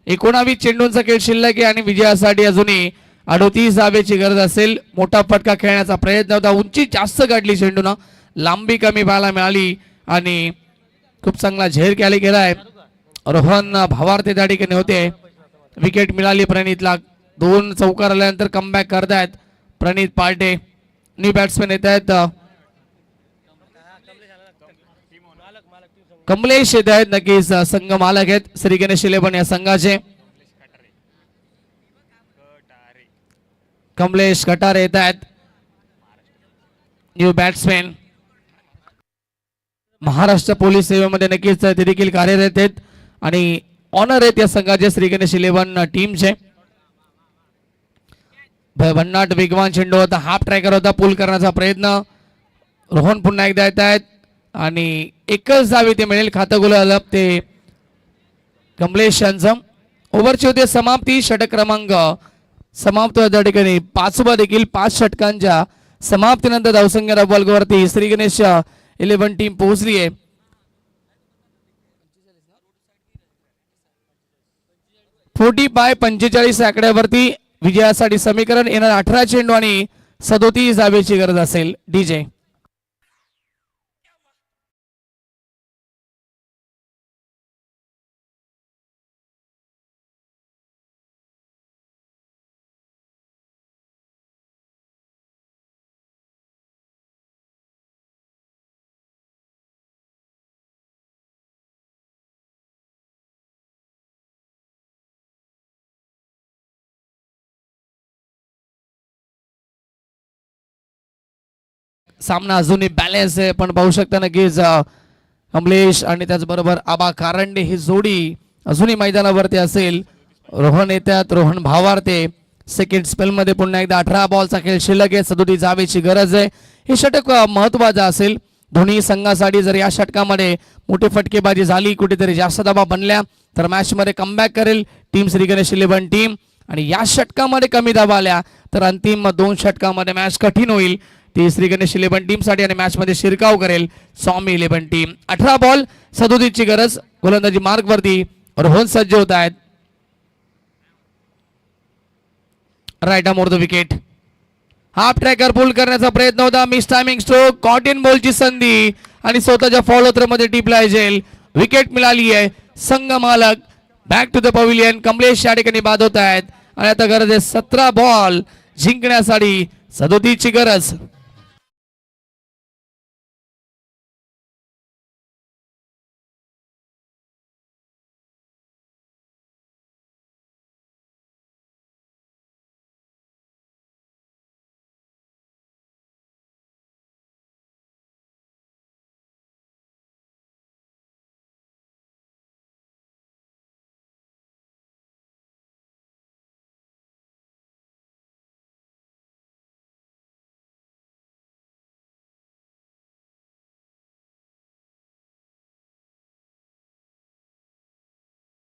19 चेंडूंचा खेळ शिल्लक आहे आणि विजयासाठी अजूनही 38 धावेची गरज असेल. मोठा फटका खेळण्याचा प्रयत्न होता, उंची जास्त गाठली चेंडून, लांबी कमी पाहायला मिळाली आणि खूप चांगला झेल कॅरी केलाय. रोहन भावार्थे त्या ठिकाणी होते. विकेट मिळाली प्रणितला. 2 चौकार आल्यानंतर कमबॅक करतायत प्रणित पार्टे. न्यू बॅट्समॅन येत आहेत. कमलेश येत आहेत, नक्कीच संघ मालक आहेत श्री गणेश 11 या संघाचे. कमलेश कटारे येत आहेत, न्यू बॅट्समॅन. महाराष्ट्र पोलीस सेवेमध्ये नक्कीच ते देखील कार्यरत आहेत आणि ऑनर आहेत या संघाचे श्री गणेश 11 टीमचे. भन्नाट वेगवान चेंडू होता, हाफ ट्रॅकर होता, पुल करण्याचा प्रयत्न. रोहन पुन्हा एकदा येत आहेत आणि एकच धावे ते मिळेल. खातं गुलाब ते कमलेश यांचं. ओव्हरची होते समाप्ती. षटक क्रमांक समाप्त त्या ठिकाणी 5वा देखील 5 षटकांच्या समाप्तीनंतर धावसंख्या बॉलवरती श्री गणेश 11 टीम पोहोचली आहे. 40/45 आकड्यावरती विजयासाठी समीकरण. येणार 18 चेंडू आणि 37 धावेची गरज असेल. डीजे सामना अजूनही बॅलन्स आहे, पण पाहू शकता नक्कीच कमलेश आणि त्याचबरोबर आबा कारंडे ही जोडी अजूनही मैदानावरती असेल. रोहन येतात, रोहन भावार्थे. सेकंड स्पेल मध्ये पुन्हा एकदा 18 बॉलचा खेळ शिल्लक आहे. 37 धावेची गरज आहे. हे षटक महत्वाचं असेल दोन्ही संघासाठी. जर या षटकामध्ये मोठी फटकेबाजी झाली, कुठेतरी जास्त दबाव बनल्या तर मॅच मध्ये कमबॅक करेल टीम श्री गणेश 11 टीम. आणि या षटकामध्ये कमी दबाव आल्या तर अंतिम 2 षटकामध्ये मॅच कठीण होईल ती श्री गणेश 11 टीम साठी आणि मॅच मध्ये शिरकाव करेल स्वामी 11 टीम. 18 बॉल 37 ची गरज. गोलंदाजी मार्ग वरती रोहन सज्ज होत आहेत. Right arm over the wicket. Half tracker pull करण्याचा प्रयत्न होता. Miss timing stroke. कॉटन बॉलची संधी आणि स्वतःच्या फॉलो थ्रो मध्ये टिपला जेल. विकेट मिळाली आहे. संघ मालक back to the pavilion. Kamlesh या ठिकाणी बाद होत आहेत आणि आता गरज आहे 17 बॉल जिंकण्यासाठी 37 ची गरज.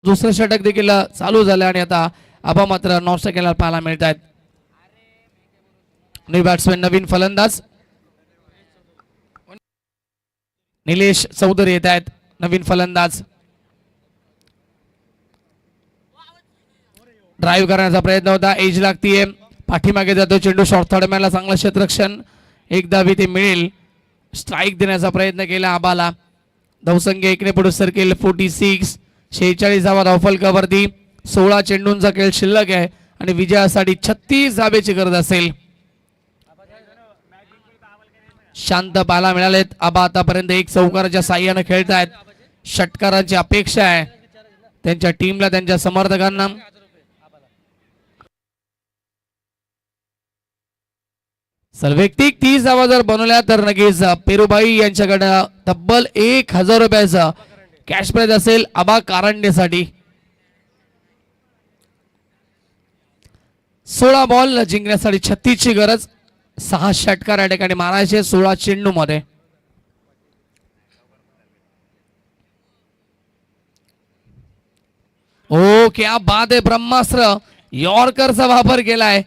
दुसरं षटक देखील चालू झालं आणि आता आबा मात्र नॉट केला पाहायला मिळत आहेत. न्यू बॅट्समॅन नवीन फलंदाज निलेश चौधरी येत आहेत. नवीन फलंदाज. ड्राईव्ह करण्याचा प्रयत्न होता. एज लागतीये. पाठीमागे जातो चेंडू. शॉर्ट थर्ड मॅनला चांगलं क्षेत्ररक्षण. एकदा बी ते मिळेल. स्ट्राईक देण्याचा प्रयत्न केला आबाला. धावसंख्या 1 ने पुढे सरकेल. 46. 46 धावा धावफलकावरती. 16 चेंडूंचा खेळ शिल्लक आहे आणि विजयासाठी 36 धावेची गरज असेल. शांत पाहायला मिळालेत. आबा आतापर्यंत एक चौकाराच्या साह्याने खेळत आहेत. षटकारांची अपेक्षा आहे त्यांच्या टीमला, त्यांच्या समर्थकांना. सर्वैक्तिक 30 धावा जर बनवल्या तर नक्कीच पेरुबाई यांच्याकडे तब्बल 1000 रुपयाचा कॅश प्राइज असेल आबा कारंडेसाठी. 16 बॉल जिंकण्यासाठी 36 ची गरज. 6 षटकार या ठिकाणी मारायचे 16 चेंडू मध्ये. ओ क्या बात आहे, ब्रह्मास्त्र यॉर्करचा वापर केलाय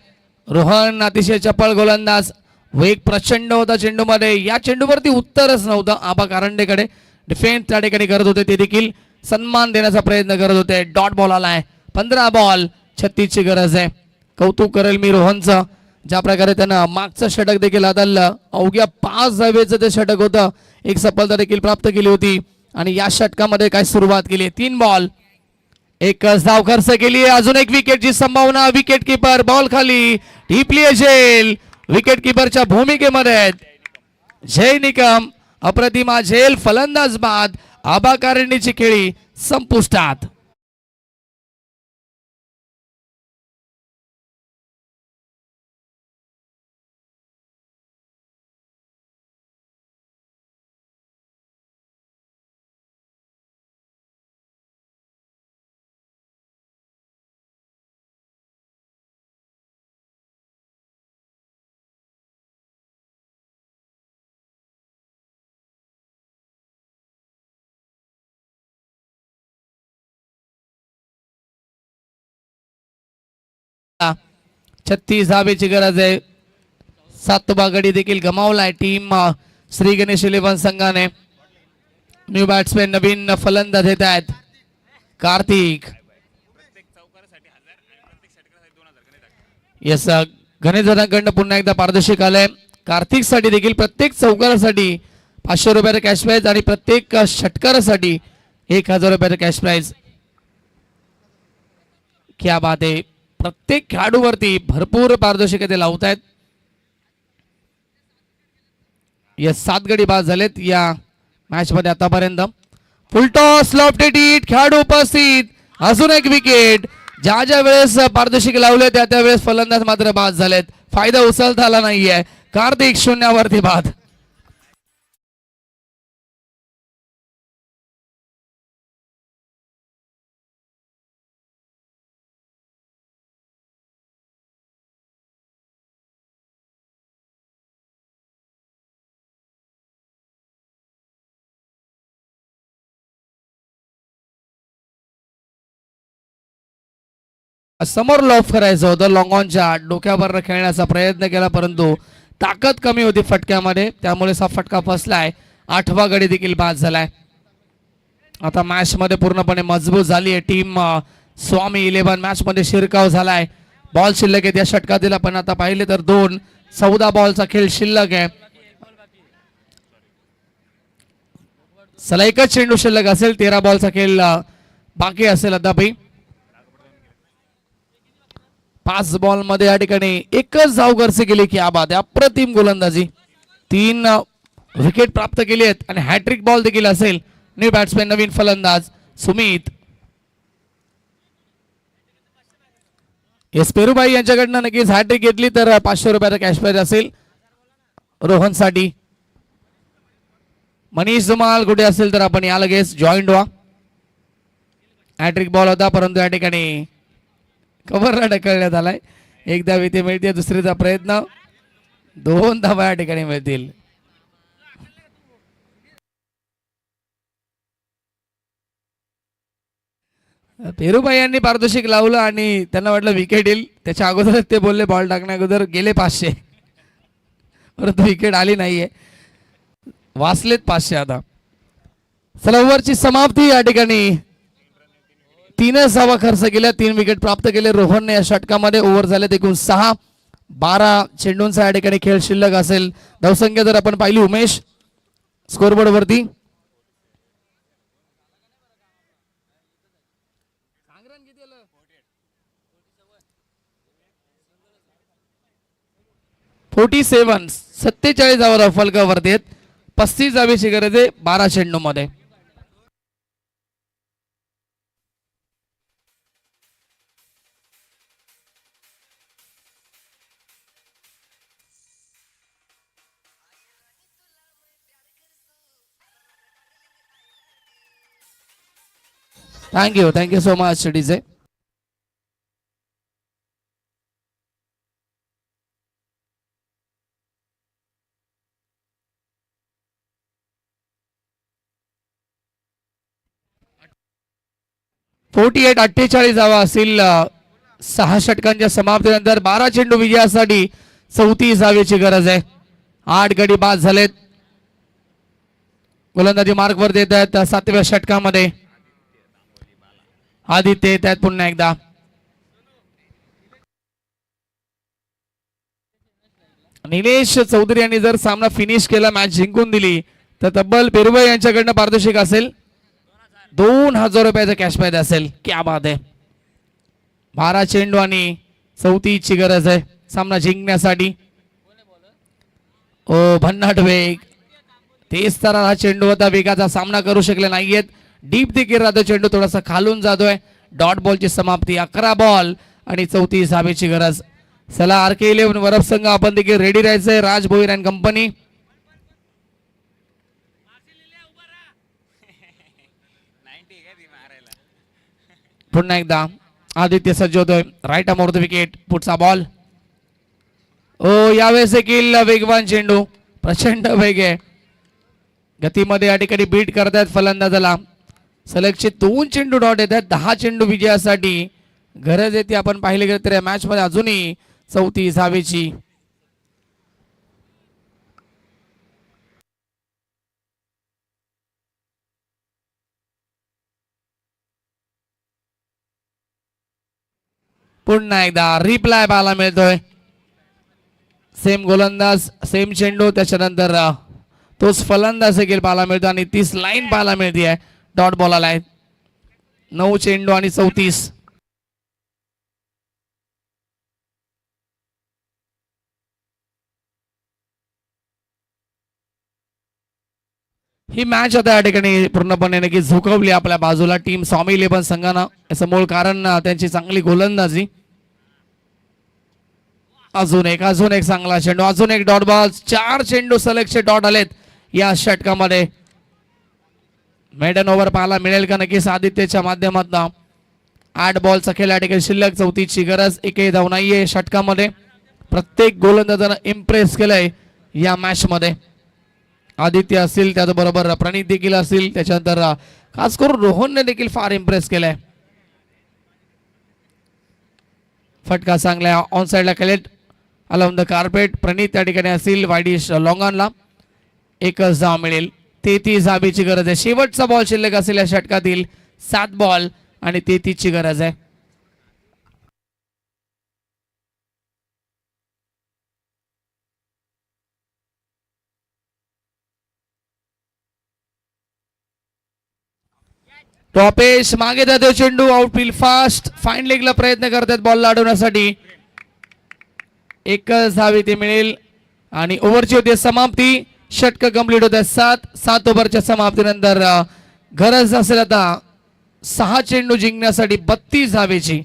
रोहन. अतिशय चपळ गोलंदाज, वेग प्रचंड होता चेंडू मध्ये. या चेंडूवरती उत्तरच नव्हतं. आबा कारंडेकडे डिफेन्स त्या ठिकाणी करत होते, ते देखील सन्मान देण्याचा प्रयत्न करत होते. डॉट बॉल आलाय. 15 बॉल 36 ची गरज आहे. कौतुक करेल मी रोहनचं, ज्या प्रकारे त्यानं मागचं षटक देखील हाताळलं. अवघ्या 5 धावेचं ते षटक होतं. एक सफलता देखील प्राप्त केली होती आणि या षटकामध्ये काय सुरुवात केली. 3 बॉल, एकच धाव खर्च केली. अजून एक विकेटची संभावना. विकेट किपर बॉल खाली टिपली झेल. विकेट किपरच्या भूमिकेमध्ये जय निकम. अप्रतिमा झेल फलंदाज बाद. आबा कारंडेची खेळी संपुष्टात. छत्तीस धावेची गरज आहे. 7वा गडी देखील गमावलाय टीम श्री गणेश 11 संघाने. न्यू बॅट्समॅन नवीन फलंदाज येत आहेत. कार्तिक यस गणेश दादांकडनं पुन्हा एकदा पारदर्शक आलंय. कार्तिक साठी देखील प्रत्येक चौकारासाठी 500 रुपयाचा कॅश प्राइज आणि प्रत्येक षटकारासाठी 1000 रुपयाचा कॅश प्राइज. क्या बात आहे. प्रत्येक खेळाडूवरती भरपूर पारदर्शकता लावत आहेत. या 7 गडी बाद झालेत या मॅच मध्ये आतापर्यंत. फुलटॉस लॉफ्टेड हिट खेळाडू उपस्थित. अजून एक विकेट. ज्या वेळेस पारदर्शक लावले त्या वेळेस फलंदाज मात्र बाद झालेत. फायदा उचलता आला नाहीये. कार्तिक 0वरती बाद. समोर लॉफ करायचं होतं. लॉंग ऑनच्या डोक्यावर खेळण्याचा प्रयत्न केला परंतु ताकद कमी होती फटक्यामध्ये, त्यामुळे हा फटका फसलाय. 8वा गडी देखील बाद झालाय. आता मॅच मध्ये पूर्णपणे मजबूत झाली आहे टीम स्वामी 11. मॅच मध्ये शिरकाव झालाय. बॉल शिल्लक आहे त्या षटकात दिला, पण आता पाहिले तर 14 बॉलचा खेळ शिल्लक आहे. चला एकच चेंडू शिल्लक असेल. 13 बॉलचा खेळ बाकी असेल अद्यापही. 5 बॉल मध्ये या ठिकाणी एकच धाव खर्च केली की आबाद. अप्रतिम गोलंदाजी. 3 विकेट प्राप्त केली आहेत आणि हॅट्रिक बॉल देखील असेल. न्यू बॅट्समॅन नवीन फलंदाज सुमित. एस पेरुबाई यांच्याकडनं नक्कीच हॅट्रिक घेतली तर 500 रुपयाचा कॅश प्राइज असेल रोहनसाठी. मनीष धुमाल कुठे असेल तर आपण या लगेच जॉईंट व्हा. हॅट्रिक बॉल होता परंतु या ठिकाणी कव्हरला ढकलण्यात आलाय. एक धाव इथे मिळते, दुसरीचा प्रयत्न. 2 धावा या ठिकाणी मिळतील. पेरुबाई यांनी पारदर्शक लावलं आणि त्यांना वाटलं विकेट येईल. त्याच्या अगोदरच ते बोलले बॉल टाकण्या अगोदर गेले 500, परंतु विकेट आली नाहीये. वाचलेत 500 आता. चला ओव्हरची समाप्ती. या ठिकाणी 3 धावा खर्च केल्या, 3 विकेट प्राप्त केले रोहनने या षटकामध्ये. ओव्हर झाले एकूण 6. 12 चेंडूंचा या ठिकाणी खेळ शिल्लक असेल. धावसंख्या जर आपण पाहिली उमेश स्कोरबोर्ड वरती, 47 47 धावांवर फलकावरती आहेत. 35 धावेची गरज आहे 12 चेंडू मध्ये. Thank you so much DJ. Forty 48 धावा असतील 6 षटकांच्या समाप्तीनंतर. 12 चेंडू विजयासाठी 34 धावेची गरज आहे. 8 गडी बाद झालेत. गोलंदाजी मार्क वर देत आहेत 7व्या षटकामध्ये. आदित्य येत आहेत पुन्हा एकदा. निलेश चौधरी यांनी जर सामना फिनिश केला, मॅच जिंकून दिली, तर तब्बल पेरुबाई यांच्याकडनं पारितोषिक असेल 2000 रुपयाचा कॅश प्राइज असेल. क्या बात आहे. 12 चेंडू आणि 34 ची गरज आहे सामना जिंकण्यासाठी. ओ भन्नाट वेग. तेच तर हा चेंडू होता, वेगाचा सामना करू शकले नाहीयेत. डीप देखील राहतो चेंडू, थोडासा खालून जातोय. डॉट बॉलची समाप्ती. 11 बॉल आणि 34 धावेची गरज. चला RK11 वरप संघ आपण देखील रेडी राहायचंय. Raj Bhoir and company. पुन्हा एकदा आदित्य सज्ज होतोय. Right arm the wicket. पुढचा बॉल. ओ यावेळेस देखील वेगवान चेंडू. प्रचंड वेग आहे. गतीमध्ये या ठिकाणी बीट करतायत फलंदाजाला. सलगचे 2 चेंडू डॉट येत आहेत. 10 चेंडू विजयासाठी गरज येते. आपण पाहिले गेलं तर या मॅच मध्ये अजूनही 34 धावेची. पुन्हा एकदा रिप्लाय पाहायला मिळतोय. सेम गोलंदाज, सेम चेंडू, त्याच्यानंतर तोच फलंदाज देखील पाहायला मिळतो आणि 30 लाईन पाहायला मिळते. डॉट बॉल आलाय. 9 चेंडू आणि 34. ही मॅच आता या ठिकाणी पूर्णपणे नक्की झुकवली आपल्या बाजूला टीम स्वामी 11 संघानं. याचं मूळ कारण त्यांची चांगली गोलंदाजी. अजून एक चांगला चेंडू. अजून एक डॉट बॉल. 4 चेंडू सलगचे डॉट आलेत या षटकामध्ये. मेडन ओव्हर पाहायला मिळेल का नक्कीच आदित्यच्या माध्यमातून. 8 बॉलचा खेळ या ठिकाणी शिल्लक. 34 ची गरज. एकही धाव नाहीये षटकामध्ये. प्रत्येक गोलंदाजानं इम्प्रेस केलंय या मॅच मध्ये. आदित्य असतील, त्याचबरोबर प्रणित देखील असतील, त्याच्यानंतर खास करून रोहनने देखील फार इम्प्रेस केलंय. फटका चांगला ऑन साइडला कलेक्ट अलाउन द कार्पेट. प्रणित त्या ठिकाणी असतील वाईडिश लॉंगॉनला. 1च धाव मिळेल. 33 धावेची गरज आहे. शेवटचा बॉल शिल्लक असेल या षटकातील. 7 बॉल आणि 33 ची गरज आहे. टॉपेश मागे जातो चेंडू. Outfield fast. फाईन लेगला प्रयत्न करतात बॉल अडवण्यासाठी. 1च धाव इथे मिळेल आणि ओव्हरची होते समाप्ती. षटक कंप्लीट होत आहे. 7 ओव्हरच्या समाप्तीनंतर गरज असेल आता 6 चेंडू जिंकण्यासाठी 32 धावेची.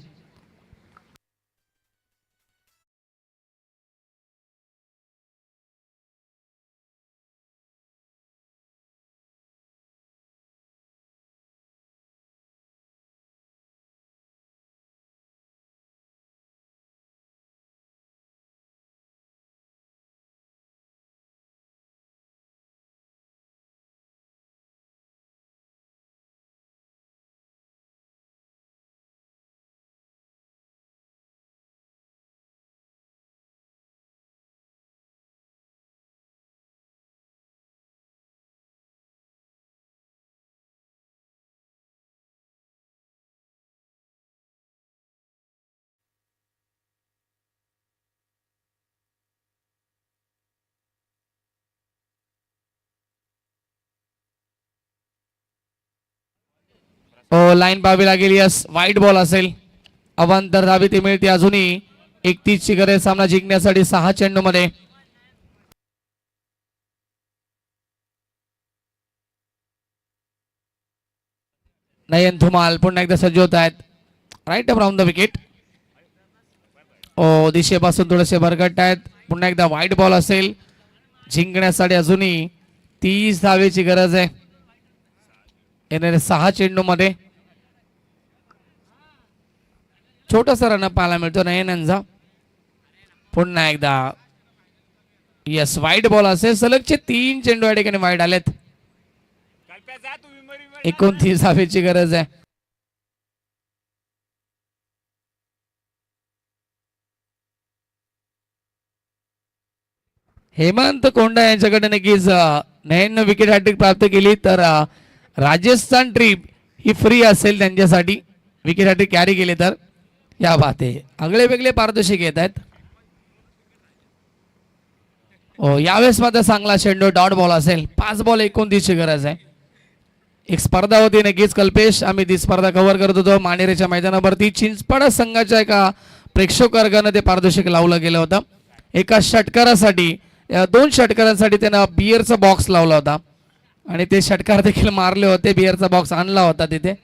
लाईन पाहावी लागेल. यस, वाईट बॉल असेल. अवांतर धावे ती मिळते. अजूनही 31 ची गरज सामना जिंकण्यासाठी 6 चेंडू मध्ये. नयन धुमाल पुन्हा एकदा सज्ज होत आहेत राईट फ्रॉम द विकेट. ओ दिशेपासून थोडेसे भरकट आहेत. पुन्हा एकदा वाईट बॉल असेल. जिंकण्यासाठी अजूनही 30 धावेची गरज आहे येणाऱ्या 6 चेंडू मध्ये. छोटासा रन पाहायला मिळतो नयनांचा. पुन्हा एकदा यस वाईट बॉल असेल. सलगचे 3 चेंडू या ठिकाणी वाईट आलेत. 29 धावेची गरज आहे. हेमंत कोंडा यांच्याकडे नक्कीच नयन विकेट हॅट्रिक प्राप्त केली तर राजस्थान ट्रिप ही फ्री असेल त्यांच्यासाठी. विकेट हॅट्रिक कॅरी केले तर या बात आहे. आगळे वेगळे पारितोषिक येत आहेत. हो यावेळेस मात्र चांगला चेंडू डॉट बॉल असेल. 5 बॉल 29 ची गरज आहे. एक स्पर्धा होती नक्कीच कल्पेश. आम्ही ती स्पर्धा कव्हर करत होतो मानेरेच्या मैदानावरती. चिंचपाडा संघाच्या एका प्रेक्षक वर्गाने ते पारितोषिक लावलं गेलं होतं. एका षटकारासाठी 2 षटकारांसाठी त्यानं बिअरचा बॉक्स लावला होता आणि ते षटकार देखील मारले होते. बिअरचा बॉक्स आणला होता तिथे.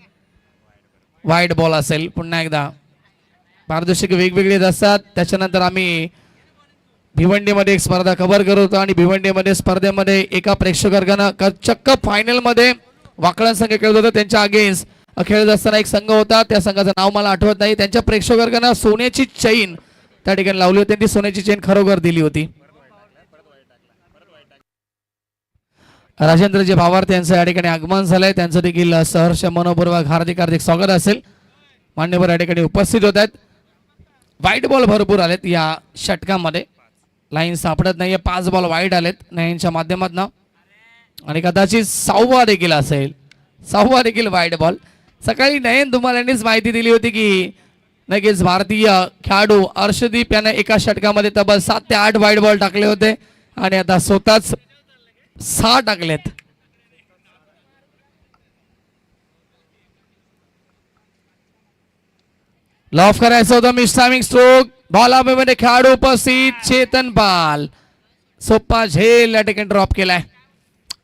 वाईट बॉल असेल. पुन्हा एकदा पारितोषिक वेगवेगळे असतात. त्याच्यानंतर आम्ही भिवंडीमध्ये एक स्पर्धा कव्हर करत होतो आणि भिवंडीमध्ये स्पर्धेमध्ये एका प्रेक्षक वर्गानं चक्क फायनलमध्ये वाकळण संघ खेळत होता. त्यांच्या अगेन्स्ट खेळत असताना एक संघ होता. त्या संघाचं नाव मला आठवत नाही. त्यांच्या प्रेक्षक वर्गानं सोन्याची चैन त्या ठिकाणी लावली होती. त्यांनी सोन्याची चेन खरोखर दिली होती. राजेंद्रजी भावार्थ यांचं या ठिकाणी आगमन झालंय. त्यांचं देखील सहर्ष मनोपूर्वक हार्दिक हार्दिक स्वागत असेल. मान्यवर या ठिकाणी उपस्थित होत आहेत. वाईट बॉल भरपूर आलेत या षटकामध्ये. लाईन सापडत नाहीये. 5 बॉल वाईट आलेत नयनच्या माध्यमातून आणि कदाचित 6वा देखील असेल. 6वा देखील वाईट बॉल. सकाळी नयन धुमाल यांनीच माहिती दिली होती की नक्कीच भारतीय खेळाडू अर्शदीप याने एका षटकामध्ये तब्बल 7 ते 8 वाईट बॉल टाकले होते आणि आता स्वतःच 6 टाकलेत. लॉफ करायचं होतं मिस्टामिंग स्ट्रोक. बॉल मध्ये खेळाडू उपस्थित चेतन पाल. सोप्पा झेल या ठिकाणी ड्रॉप केलाय.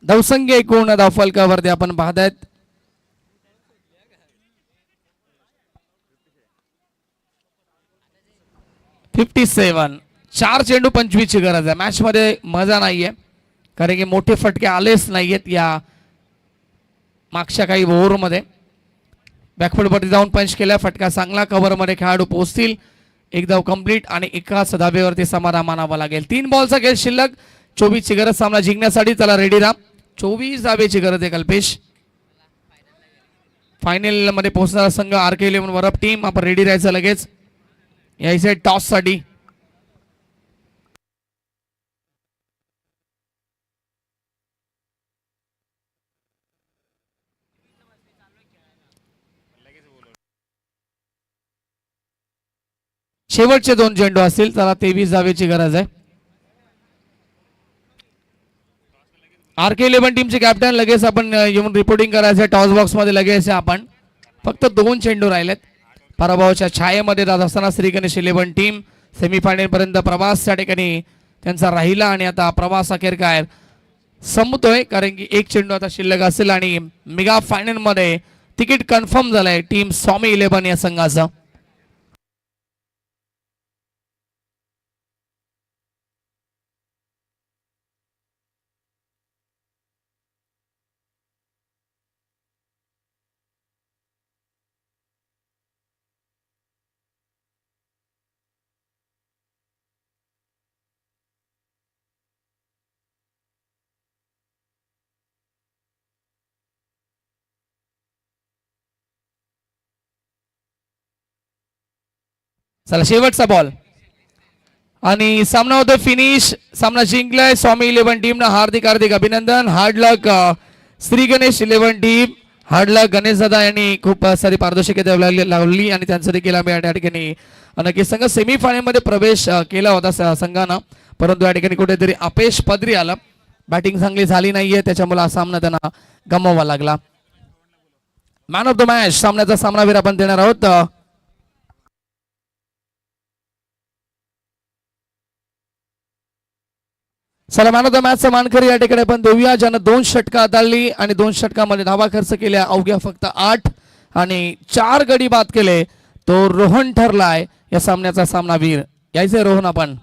धावसंख्या एकूण धावफलकावरती आपण पाहतायत 57. 4 चेंडू 25 ची गरज आहे. मॅच मध्ये मजा नाहीये कारण की मोठे फटके आलेच नाहीयेत या मागच्या काही ओव्हरमध्ये. बॅकफुटवरती जाऊन पंच केला. फटका चांगला. कव्हरमध्ये खेळाडू पोहोचतील. एक धाव कंप्लीट आणि एकाच धाब्यावरती समाधान मानावं लागेल. 3 बॉलचा खेळ शिल्लक. 24 ची गरज सामना जिंकण्यासाठी. चला रेडी राहा. 24 धावेची गरज आहे कल्पेश. फायनल मध्ये पोहोचणारा संघ RK11 वरप टीम. आपण रेडी राहायचं लगेच यायचे टॉस साठी. शेवटचे 2 चेंडू असतील. चला 23 धावेची गरज आहे. RK11 टीमचे कॅप्टन लगेच आपण येऊन रिपोर्टिंग करायचं. टॉस बॉक्स मध्ये लगेच आपण फक्त 2 चेंडू राहिलेत. पराभवाच्या छायेमध्ये जात असताना श्री गणेश 11 टीम सेमीफायनल पर्यंत प्रवास त्या ठिकाणी त्यांचा राहिला आणि आता प्रवास अखेर काय संपतोय कारण की 1 चेंडू आता शिल्लक असेल आणि मेगा फायनल मध्ये तिकीट कन्फर्म झालंय टीम स्वामी 11 या संघाचं. चला शेवटचा बॉल आणि सामना होतो फिनिश. सामना जिंकलाय स्वामी 11 टीम ना. हार्दिक हार्दिक अभिनंदन. हार्ड लक श्री गणेश 11 टीम. हार्ड लक गणेश दादा यांनी खूप सारी पारदर्शकता लावली आणि त्यांचं देखील आम्ही या ठिकाणी नक्की संघ सेमीफायनल मध्ये प्रवेश केला होता संघानं. परंतु या ठिकाणी कुठेतरी अपयश पदरी आलं. बॅटिंग चांगली झाली नाहीये त्याच्यामुळे हा सामना त्यांना गमवावा लागला. मॅन ऑफ द मॅच सामन्याचा सामनावीर आपण देणार आहोत. चला मॅन ऑफ द मॅचचा मानकरी या ठिकाणी आपण देऊया ज्यानं 2 षटका हाताळली आणि 2 षटकामध्ये धावा खर्च केल्या अवघ्या फक्त 8. आणि 4 गडी बाद केले. तो रोहन ठरलाय या सामन्याचा सामनावीर. यायचे रोहन आपण.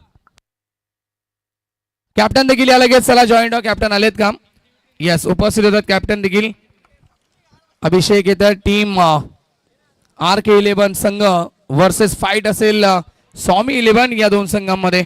कॅप्टन देखील या लगेच. चला जॉईंट व्हा. कॅप्टन आलेत का? यस उपस्थित होतात कॅप्टन देखील. अभिषेक येतात. टीम RK11 संघ वर्सेस फाईट असेल स्वामी 11 या दोन संघांमध्ये.